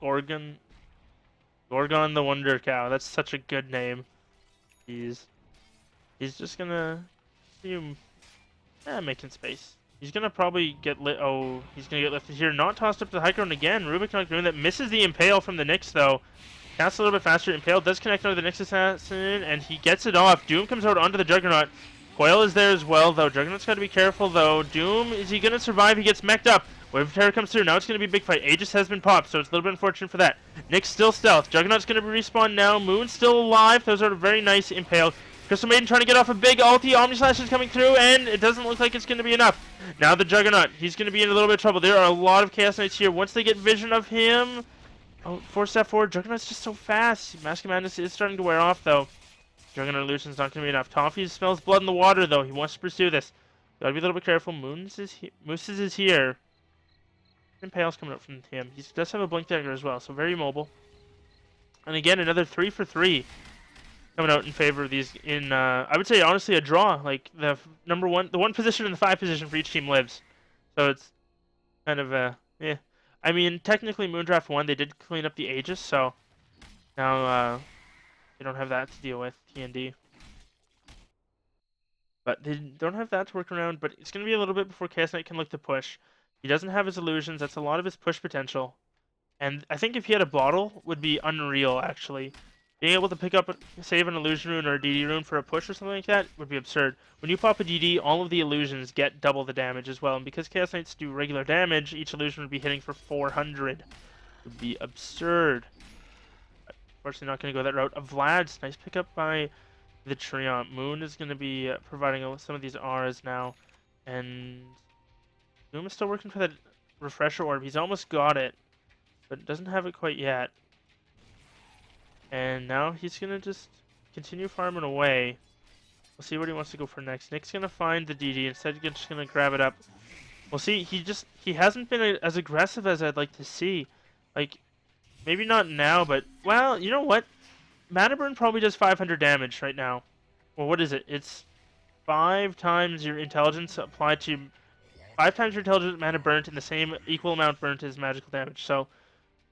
Gorgon the Wonder Cow. That's such a good name. He's just gonna making space. He's gonna probably get lit. Oh, he's gonna get lifted here. Not tossed up to the high ground again. Rubik not doing that. Misses the Impale from the Nyx though. Casts a little bit faster. Impale does connect onto the Nyx Assassin and he gets it off. Doom comes out onto the Juggernaut. Coil is there as well though. Juggernaut's got to be careful though. Doom, is he gonna survive? He gets mech'd up. Wave of Terror comes through. Now it's going to be a big fight. Aegis has been popped, so it's a little bit unfortunate for that. Nick's still stealth. Juggernaut's going to respawn now. Moon's still alive. Those are very nice impale. Crystal Maiden trying to get off a big ulti. Omni Slash is coming through, and it doesn't look like it's going to be enough. Now the Juggernaut. He's going to be in a little bit of trouble. There are a lot of Chaos Knights here. Once they get vision of him... Oh, 4-step forward. Juggernaut's just so fast. Mask of Madness is starting to wear off, though. Juggernaut Illusion's not going to be enough. Toffee smells blood in the water, though. He wants to pursue this. Gotta be a little bit careful. Mooses is here. Impale's coming up from him. He does have a Blink Dagger as well, so very mobile. And again, another 3 for 3 coming out in favor of these. I would say honestly a draw. Like the one position and the 5 position for each team lives. So it's kind of yeah. I mean, technically Moondraft won. They did clean up the Aegis, so now they don't have that to deal with. TND. But they don't have that to work around. But it's going to be a little bit before Chaos Knight can look to push. He doesn't have his illusions. That's a lot of his push potential. And I think if he had a bottle, would be unreal, actually. Being able to pick up, save an illusion rune or a DD rune for a push or something like that would be absurd. When you pop a DD, all of the illusions get double the damage as well. And because Chaos Knights do regular damage, each illusion would be hitting for 400. It would be absurd. But unfortunately, not going to go that route. Vlad's nice pickup by the Treant. Moon is going to be providing some of these Rs now. And Doom is still working for that refresher orb. He's almost got it, but doesn't have it quite yet. And now he's going to just continue farming away. We'll see what he wants to go for next. Nick's going to find the DD. Instead, he's just going to grab it up. We'll see. He hasn't been as aggressive as I'd like to see. Like, maybe not now, but, well, you know what? Mana Burn probably does 500 damage right now. Well, what is it? It's 5 times your intelligence applied to... 5 times your intelligence mana burnt in the same equal amount burnt as magical damage. So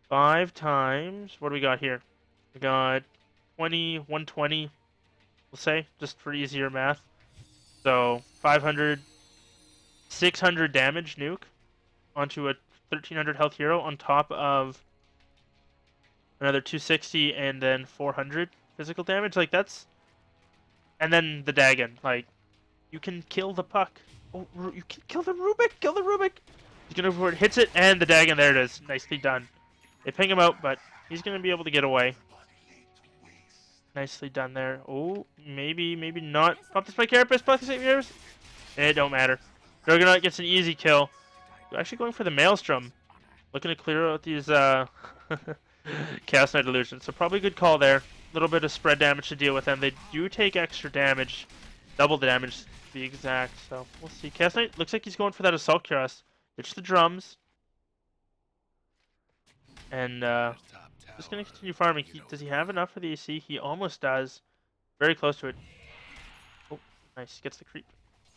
5 times, what do we got here? We got 20, 120, we'll say, just for easier math. So 500, 600 damage nuke onto a 1300 health hero on top of another 260 and then 400 physical damage. Like that's, and then the Dagon. Like you can kill the puck. Oh, you can kill the Rubik! Kill the Rubik! He's gonna go for it, hits it, and the Dagon, there it is. Nicely done. They ping him out, but he's gonna be able to get away. Nicely done there. Oh, maybe not. Pop the Spike Carapace, pop the Save Yours. It don't matter. Juggernaut gets an easy kill. Actually going for the Maelstrom. Looking to clear out these Chaos Knight illusions. So probably a good call there. A little bit of spread damage to deal with them. They do take extra damage. Double the damage. Be exact, so we'll see. Chaos Knight looks like he's going for that Assault Cuirass. Ditch the drums. And just gonna continue farming. Does he have enough for the AC? He almost does. Very close to it. Oh, nice. Gets the creep.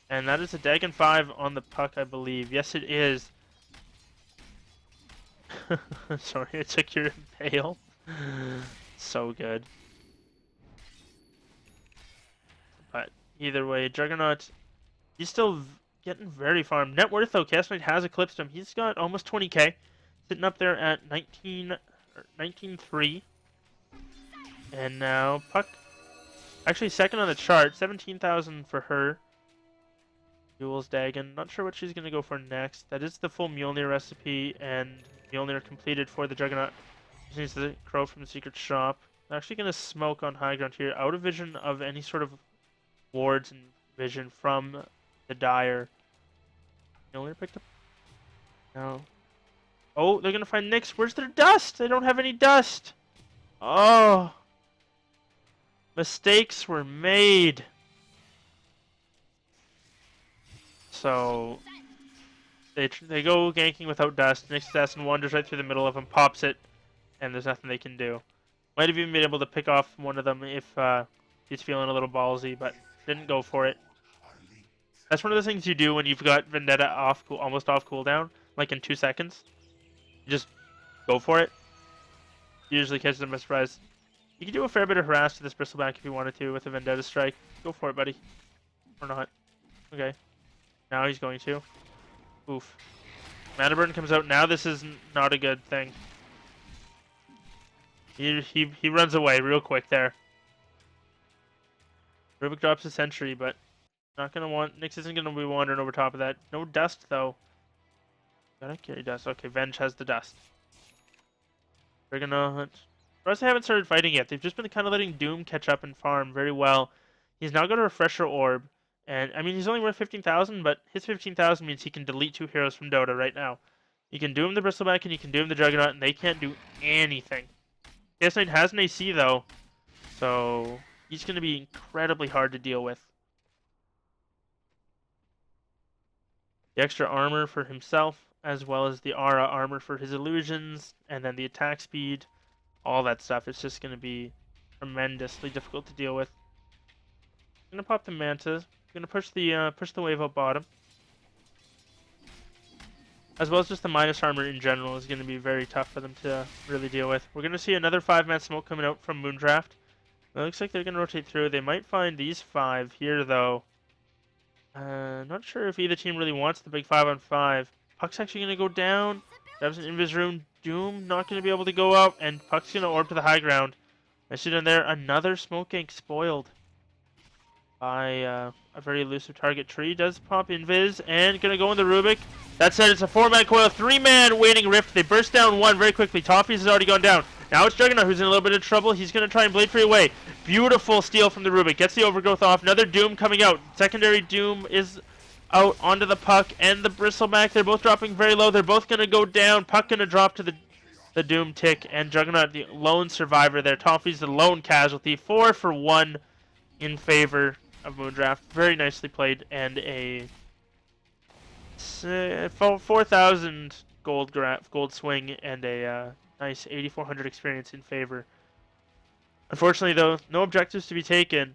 And that is a Dagon 5 on the puck, I believe. Yes, it is. Sorry, I took your Impale. So good. But either way, Juggernaut, he's still getting very farmed. Net worth, though, Chaos Knight has eclipsed him. He's got almost 20k. Sitting up there at 19.3. And now, Puck, actually second on the chart. 17,000 for her. Duels Dagon. Not sure what she's going to go for next. That is the full Mjolnir recipe, and Mjolnir completed for the Juggernaut. She needs the Crow from the secret shop. I'm actually going to smoke on high ground here. Out of vision of any sort of wards and vision from the Dire. Mjolnir picked up. No. Oh, they're gonna find Nyx. Where's their dust? They don't have any dust. Oh. Mistakes were made. So they go ganking without dust. Nyx assassin wanders right through the middle of them, pops it, and there's nothing they can do. Might have even been able to pick off one of them if he's feeling a little ballsy, but didn't go for it. That's one of the things you do when you've got Vendetta almost off cooldown, like in 2 seconds. You just go for it. Usually catches them by surprise. You can do a fair bit of harass to this Bristleback if you wanted to with a Vendetta strike. Go for it, buddy. Or not. Okay. Now he's going to. Oof. Mana Burn comes out. Now this is not a good thing. He runs away real quick there. Rubik drops a sentry, but not gonna want. Nyx isn't gonna be wandering over top of that. No dust though. Gotta carry dust. Okay, Venge has the dust. They're gonna hunt. For us, they haven't started fighting yet. They've just been kind of letting Doom catch up and farm very well. He's now got a Refresher Orb, and I mean he's only worth 15,000, but his 15,000 means he can delete 2 heroes from Dota right now. You can Doom the Bristleback and you can Doom the Juggernaut, and they can't do anything. Chaos Knight has an AC though, so he's going to be incredibly hard to deal with. The extra armor for himself, as well as the aura armor for his illusions, and then the attack speed, all that stuff. It's just going to be tremendously difficult to deal with. I'm going to pop the Manta. I'm going to push the wave up bottom. As well as just the minus armor in general is going to be very tough for them to really deal with. We're going to see another 5-man smoke coming out from Moondraft. It looks like they're going to rotate through. They might find these 5 here, though. Not sure if either team really wants the big 5-on-5. Puck's actually going to go down. Grabs an Invis Rune. Doom not going to be able to go up. And Puck's going to orb to the high ground. Nicely done there. Another smoke gank spoiled by a very elusive target. Tree does pop Invis. And going to go in the Rubik. That said, it's a 4-man coil, 3-man Waning Rift. They burst down 1 very quickly. Toffees has already gone down. Now it's Juggernaut who's in a little bit of trouble. He's going to try and Blade Free away. Beautiful steal from the Rubik. Gets the Overgrowth off. Another Doom coming out. Secondary Doom is out onto the Puck and the Bristleback. They're both dropping very low. They're both going to go down. Puck going to drop to the Doom tick. And Juggernaut, the lone survivor there. Toffee's the lone casualty. 4 for 1 in favor of Moondraft. Very nicely played. And a 4,000 gold swing and a nice 8,400 experience in favor. Unfortunately, though, no objectives to be taken.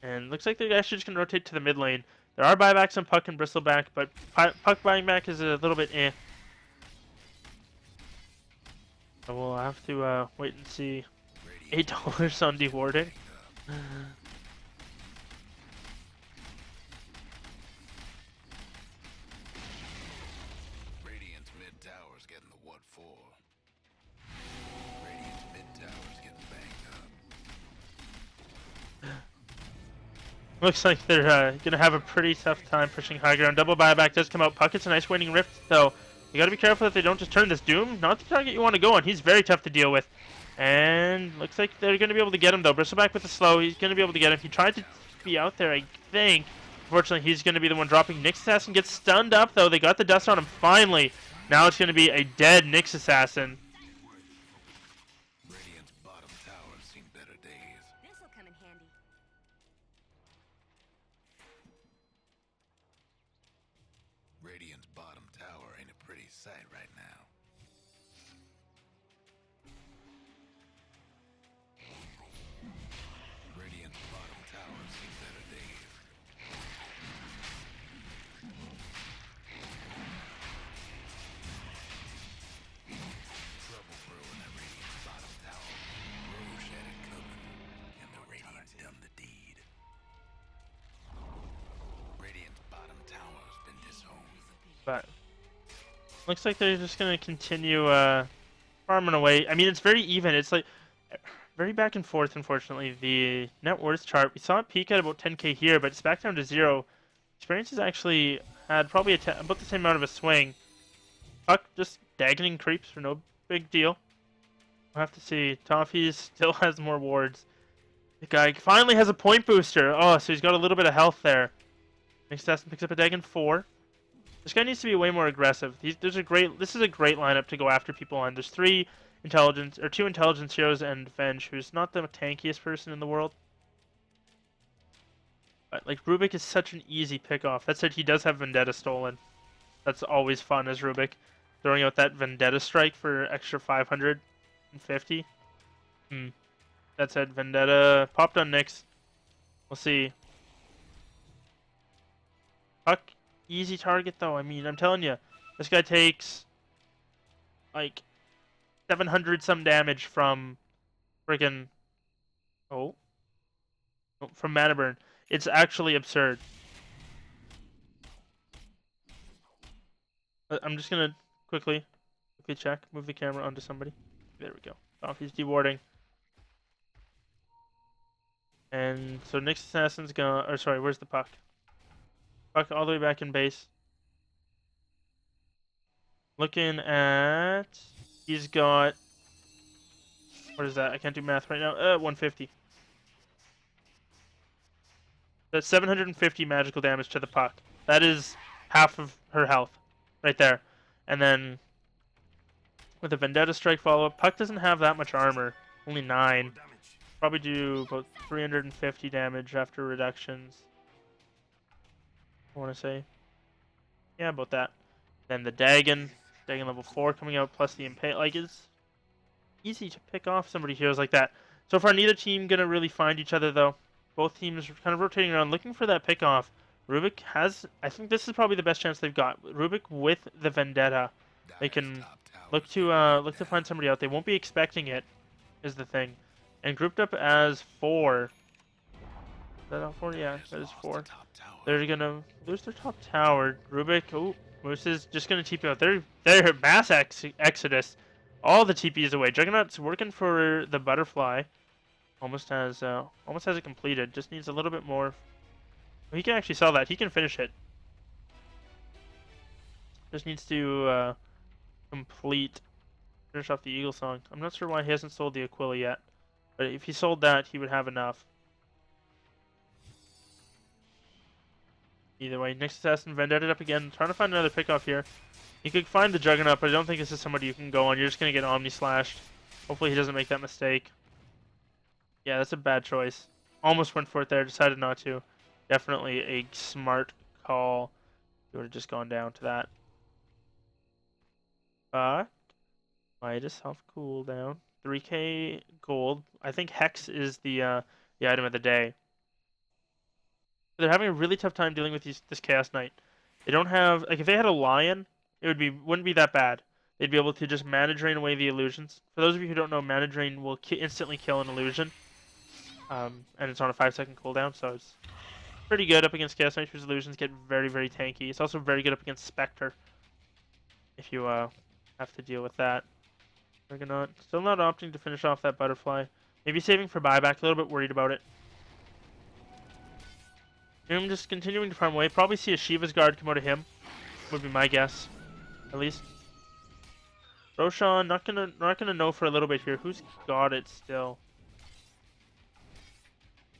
And looks like they're actually just going to rotate to the mid lane. There are buybacks on Puck and Bristleback, but Puck buying back is a little bit eh. So we'll have to wait and see. $8 on dewarding. Radiant's mid tower's getting the what for? Radiant's mid tower's getting banged up. Looks like they're going to have a pretty tough time pushing high ground. Double buyback does come out. Puck, it's a nice Waning Rift, though. You got to be careful that they don't just turn this Doom. Not the target you want to go on. He's very tough to deal with. And looks like they're going to be able to get him, though. Bristleback with the slow. He's going to be able to get him. He tried to be out there, I think. Unfortunately, he's going to be the one dropping. Nyx Assassin gets stunned up, though. They got the dust on him finally. Now it's going to be a dead Nyx Assassin. Radiant's bottom tower's seen better days. This'll come in handy. Radiant's bottom tower ain't a pretty sight right now. Radiant's bottom tower's seen better days. Trouble brewing at Radiant's bottom tower. Rouge had it coming, and the Radiant done the deed. Radiant's bottom tower's been disowned. But looks like they're just going to continue farming away. I mean, it's very even. It's like very back and forth, unfortunately. The net worth chart, we saw it peak at about 10k here, but it's back down to 0. Experience has actually had probably about the same amount of a swing. Puck just daggering creeps for no big deal. We'll have to see. Toffee still has more wards. The guy finally has a point booster. Oh, so he's got a little bit of health there. Nyx Assassin picks up a Dagon 4. This guy needs to be way more aggressive. This is a great lineup to go after people on. There's 2 intelligence heroes and Venge, who's not the tankiest person in the world. But like Rubik is such an easy pick off. That said, he does have Vendetta stolen. That's always fun as Rubik. Throwing out that Vendetta strike for extra 550. That said, Vendetta popped on Nyx. We'll see. Puck, easy target though. I mean, I'm telling you, this guy takes like 700 some damage from friggin' from Mana Burn. It's actually absurd. I'm just gonna quickly check. Move the camera onto somebody. There we go. Oh, he's dewarding. And so Nyx Assassin's gonna... Or sorry, where's the puck? Puck all the way back in base. Looking at... He's got... What is that? I can't do math right now. 150. That's 750 magical damage to the puck. That is half of her health. Right there. And then... With a Vendetta Strike follow-up, Puck doesn't have that much armor. Only 9. Probably do about 350 damage after reductions. I want to say. Yeah, about that. Then the Dagon level 4 coming out, plus the Impale. Like, it's easy to pick off somebody heroes like that. So far, neither team gonna really find each other, though. Both teams are kind of rotating around, looking for that pick off. Rubik has... I think this is probably the best chance they've got. Rubik with the Vendetta. They can look to find somebody out. They won't be expecting it, is the thing. And grouped up as 4. Is that all 4? Yeah, that is 4. They're gonna lose their top tower. Rubik, Moose is just gonna TP out. They're mass exodus. All the TP is away. Juggernaut's working for the butterfly. Almost has it completed. Just needs a little bit more. He can actually sell that. He can finish it. Just needs to finish off the Eagle Song. I'm not sure why he hasn't sold the Aquila yet. But if he sold that, he would have enough. Either way, Nyx Assassin Vendetta up again. Trying to find another pickoff here. You could find the Juggernaut, but I don't think this is somebody you can go on. You're just going to get Omni Slashed. Hopefully he doesn't make that mistake. Yeah, that's a bad choice. Almost went for it there. Decided not to. Definitely a smart call. You would have just gone down to that. But Midas health cooldown. 3k gold. I think Hex is the item of the day. They're having a really tough time dealing with this Chaos Knight. They don't have... Like, if they had a Lion, it wouldn't be that bad. They'd be able to just Mana Drain away the illusions. For those of you who don't know, Mana Drain will instantly kill an illusion. And it's on a 5-second cooldown, so it's pretty good up against Chaos Knight, whose illusions get very, very tanky. It's also very good up against Spectre, if you have to deal with that. Juggernaut still not opting to finish off that butterfly. Maybe saving for buyback. A little bit worried about it. I'm just continuing to farm away. Probably see a Shiva's Guard come out of him. Would be my guess, at least. Roshan not gonna know for a little bit here. Who's got it still?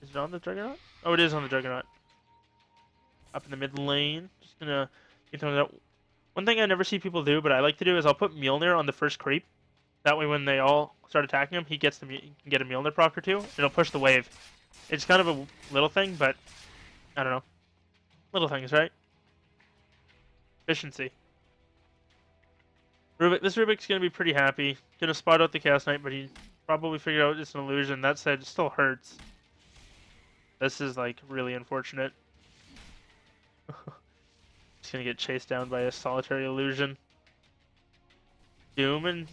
Is it on the Juggernaut? Oh, it is on the Juggernaut. Up in the mid lane. Just gonna keep throwing it out. One thing I never see people do, but I like to do, is I'll put Mjolnir on the first creep. That way, when they all start attacking him, he can get a Mjolnir proc or 2. It'll push the wave. It's kind of a little thing, but I don't know. Little things, right? Efficiency. This Rubik's gonna be pretty happy. Gonna spot out the Chaos Knight, but he probably figured out it's an illusion. That said, it still hurts. This is like really unfortunate. Just gonna get chased down by a solitary illusion. Doom and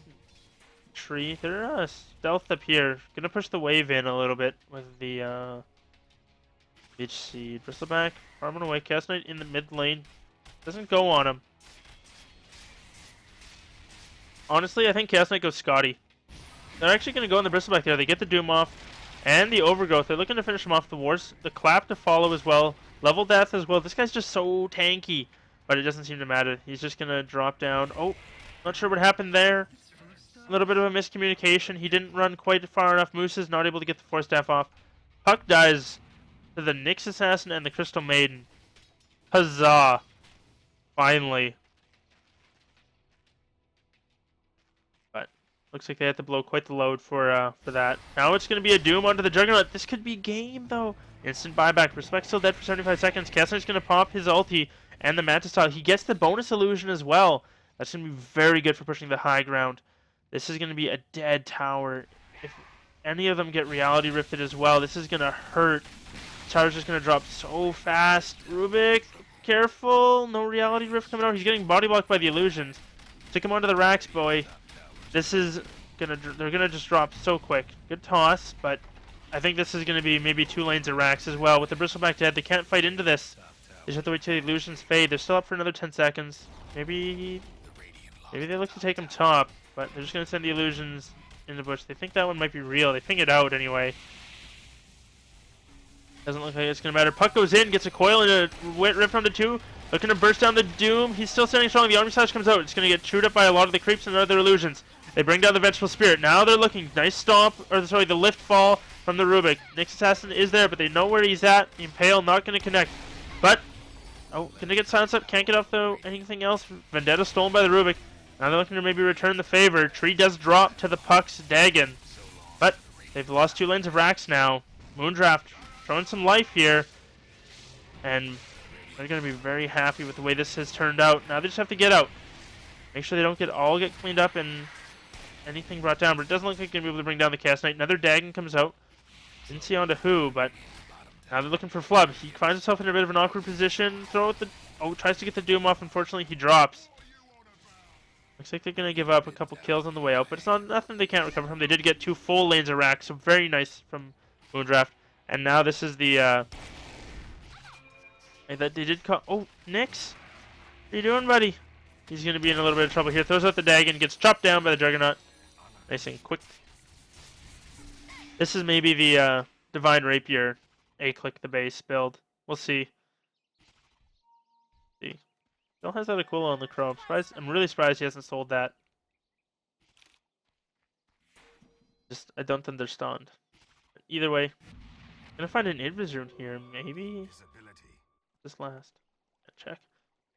Tree. They're stealth up here. Gonna push the wave in a little bit with the Beach Seed. Bristleback. Farming away. Chaos Knight in the mid lane. Doesn't go on him. Honestly, I think Chaos Knight goes Scotty. They're actually gonna go on the Bristleback there. They get the Doom off. And the Overgrowth. They're looking to finish him off. The Wars. The Clap to follow as well. Level Death as well. This guy's just so tanky. But it doesn't seem to matter. He's just gonna drop down. Oh, not sure what happened there. A little bit of a miscommunication. He didn't run quite far enough. Moose is not able to get the Force Staff off. Puck dies to the Nyx Assassin and the Crystal Maiden. Huzzah. Finally. But looks like they have to blow quite the load for that. Now it's going to be a Doom onto the Juggernaut. This could be game, though. Instant buyback. Respect still dead for 75 seconds. Kessler's going to pop his ulti and the Manta style. He gets the bonus illusion as well. That's going to be very good for pushing the high ground. This is going to be a dead tower. If any of them get reality rifted as well, this is going to hurt. Tower's just going to drop so fast. Rubik, careful. No reality rift coming out. He's getting body blocked by the illusions. Stick him onto the racks, boy. This is going to... They're going to just drop so quick. Good toss, but I think this is going to be maybe 2 lanes of racks as well. With the Bristleback dead, they can't fight into this. They just have to wait till the illusions fade. They're still up for another 10 seconds. Maybe they look to take him top, but they're just going to send the illusions in the bush. They think that one might be real. They ping it out anyway. Doesn't look like it's going to matter. Puck goes in, gets a coil and a wet rift on the 2. Looking to burst down the Doom. He's still standing strong. The Army Slash comes out. It's going to get chewed up by a lot of the creeps and other illusions. They bring down the Vengeful Spirit. Now they're looking. Nice stomp, or sorry, the lift fall from the Rubik. Nyx Assassin is there, but they know where he's at. The Impale not going to connect. But, oh, can they get silenced up? Can't get off though. Anything else? Vendetta stolen by the Rubik. Now they're looking to maybe return the favor. Tree does drop to the Puck's Dagon. But they've lost 2 lanes of racks now. Moondraft showing some life here. And they're going to be very happy with the way this has turned out. Now they just have to get out. Make sure they don't all get cleaned up and anything brought down. But it doesn't look like they're going to be able to bring down the Cast Knight. Another Dagon comes out. Didn't see onto who, but now they're looking for Flub. He finds himself in a bit of an awkward position. Throw it the... Oh, tries to get the Doom off. Unfortunately, he drops. Looks like they're going to give up a couple kills on the way out, but it's not nothing they can't recover from. They did get 2 full lanes of racks, so very nice from Moondraft. And now this is the... that they did call... Oh, Nyx? What are you doing, buddy? He's going to be in a little bit of trouble here. Throws out the Dagon, gets chopped down by the Juggernaut. Nice and quick. This is maybe the Divine Rapier A-click the base build. We'll see. Still has that Aquila on the Crow. I'm really surprised he hasn't sold that. I don't think they're stunned. But either way, I'm gonna find an Invis rune here. Maybe this last. Check.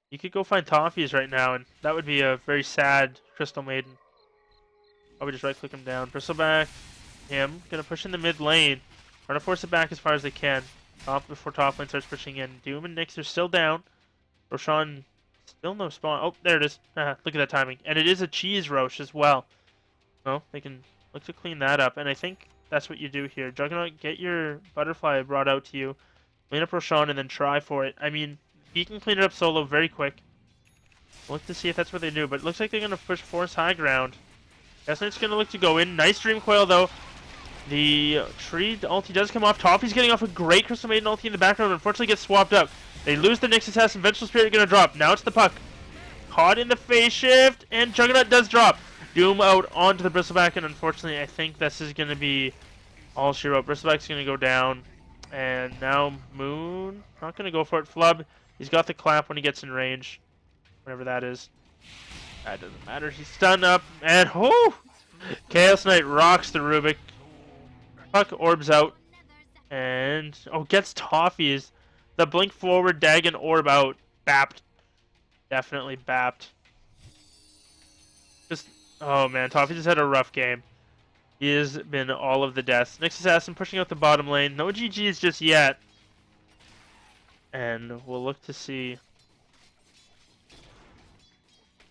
You could go find Toffees right now, and that would be a very sad Crystal Maiden. Probably just right click him down. Bristleback, him. Gonna push in the mid lane. Trying to force it back as far as they can. Before top lane starts pushing in. Doom and Nyx are still down. Roshan. Still no spawn. Oh, there it is. Look at that timing. And it is a cheese Roche as well. Well, they can look to clean that up. And I think that's what you do here. Juggernaut, get your butterfly brought out to you. Clean up Roshan and then try for it. I mean, he can clean it up solo very quick. Look to see if that's what they do. But it looks like they're going to push Force high ground. Cast Knight's going to look to go in. Nice Dream Coil, though. The Tree ulti does come off. Toffee's getting off a great Crystal Maiden ulti in the background. Unfortunately, gets swapped up. They lose the Nyx Assassin. Vengeful Spirit going to drop. Now it's the Puck. Caught in the phase shift. And Juggernaut does drop. Doom out onto the Bristleback. And unfortunately, I think this is going to be all she wrote. Bristleback's going to go down. And now Moon. Not going to go for it. Flub. He's got the clap when he gets in range. Whatever that is. That doesn't matter. He's stunned up. And oh! Chaos Knight rocks the Rubik. Puck orbs out. And oh, gets Toffees. The blink forward Dagon orb out. Bapped. Definitely bapped. Just oh man, Toffees has had a rough game. He has been all of the deaths. Nyx Assassin pushing out the bottom lane. No GG's just yet. And we'll look to see.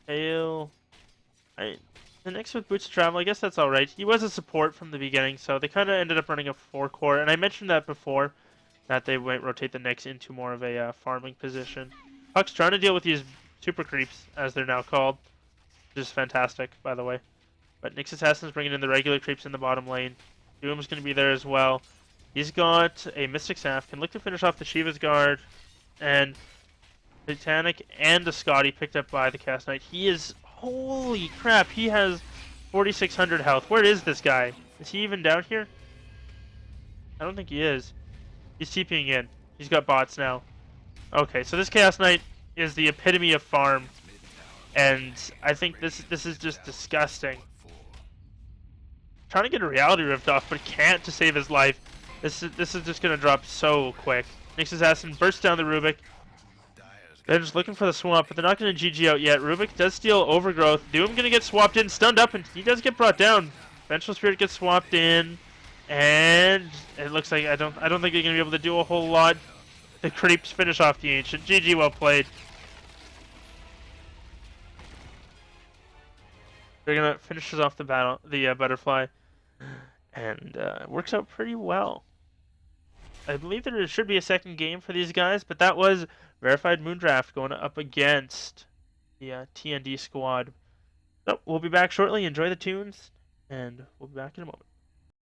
Hail. The Nyx with Boots of Travel, I guess that's alright. He was a support from the beginning, so they kind of ended up running a 4-core. And I mentioned that before, that they might rotate the Nyx into more of a farming position. Puck's trying to deal with these super creeps, as they're now called. Which is fantastic, by the way. But Nyx Assassin's bringing in the regular creeps in the bottom lane. Doom's going to be there as well. He's got a Mystic Staff, can look to finish off the Shiva's Guard. And Titanic and a Scotty picked up by the Cast Knight. He is... Holy crap, he has 4,600 health. Where is this guy? Is he even down here? I don't think he is. He's TPing in. He's got bots now. Okay, so this Chaos Knight is the epitome of farm. And I think this is just disgusting. Trying to get a reality rift off, but can't to save his life. This is just gonna drop so quick. Nyx Assassin bursts down the Rubik. They're just looking for the swamp, but they're not going to GG out yet. Rubik does steal Overgrowth. Doom going to get swapped in, stunned up, and he does get brought down. Vengeful Spirit gets swapped in, and it looks like I don't think they're going to be able to do a whole lot. The creeps finish off the Ancient. GG, well played. They're going to finish off the battle, the Butterfly, and it works out pretty well. I believe there should be a second game for these guys, but that was Verified Moondraft going up against the TND squad. So we'll be back shortly. Enjoy the tunes, and we'll be back in a moment.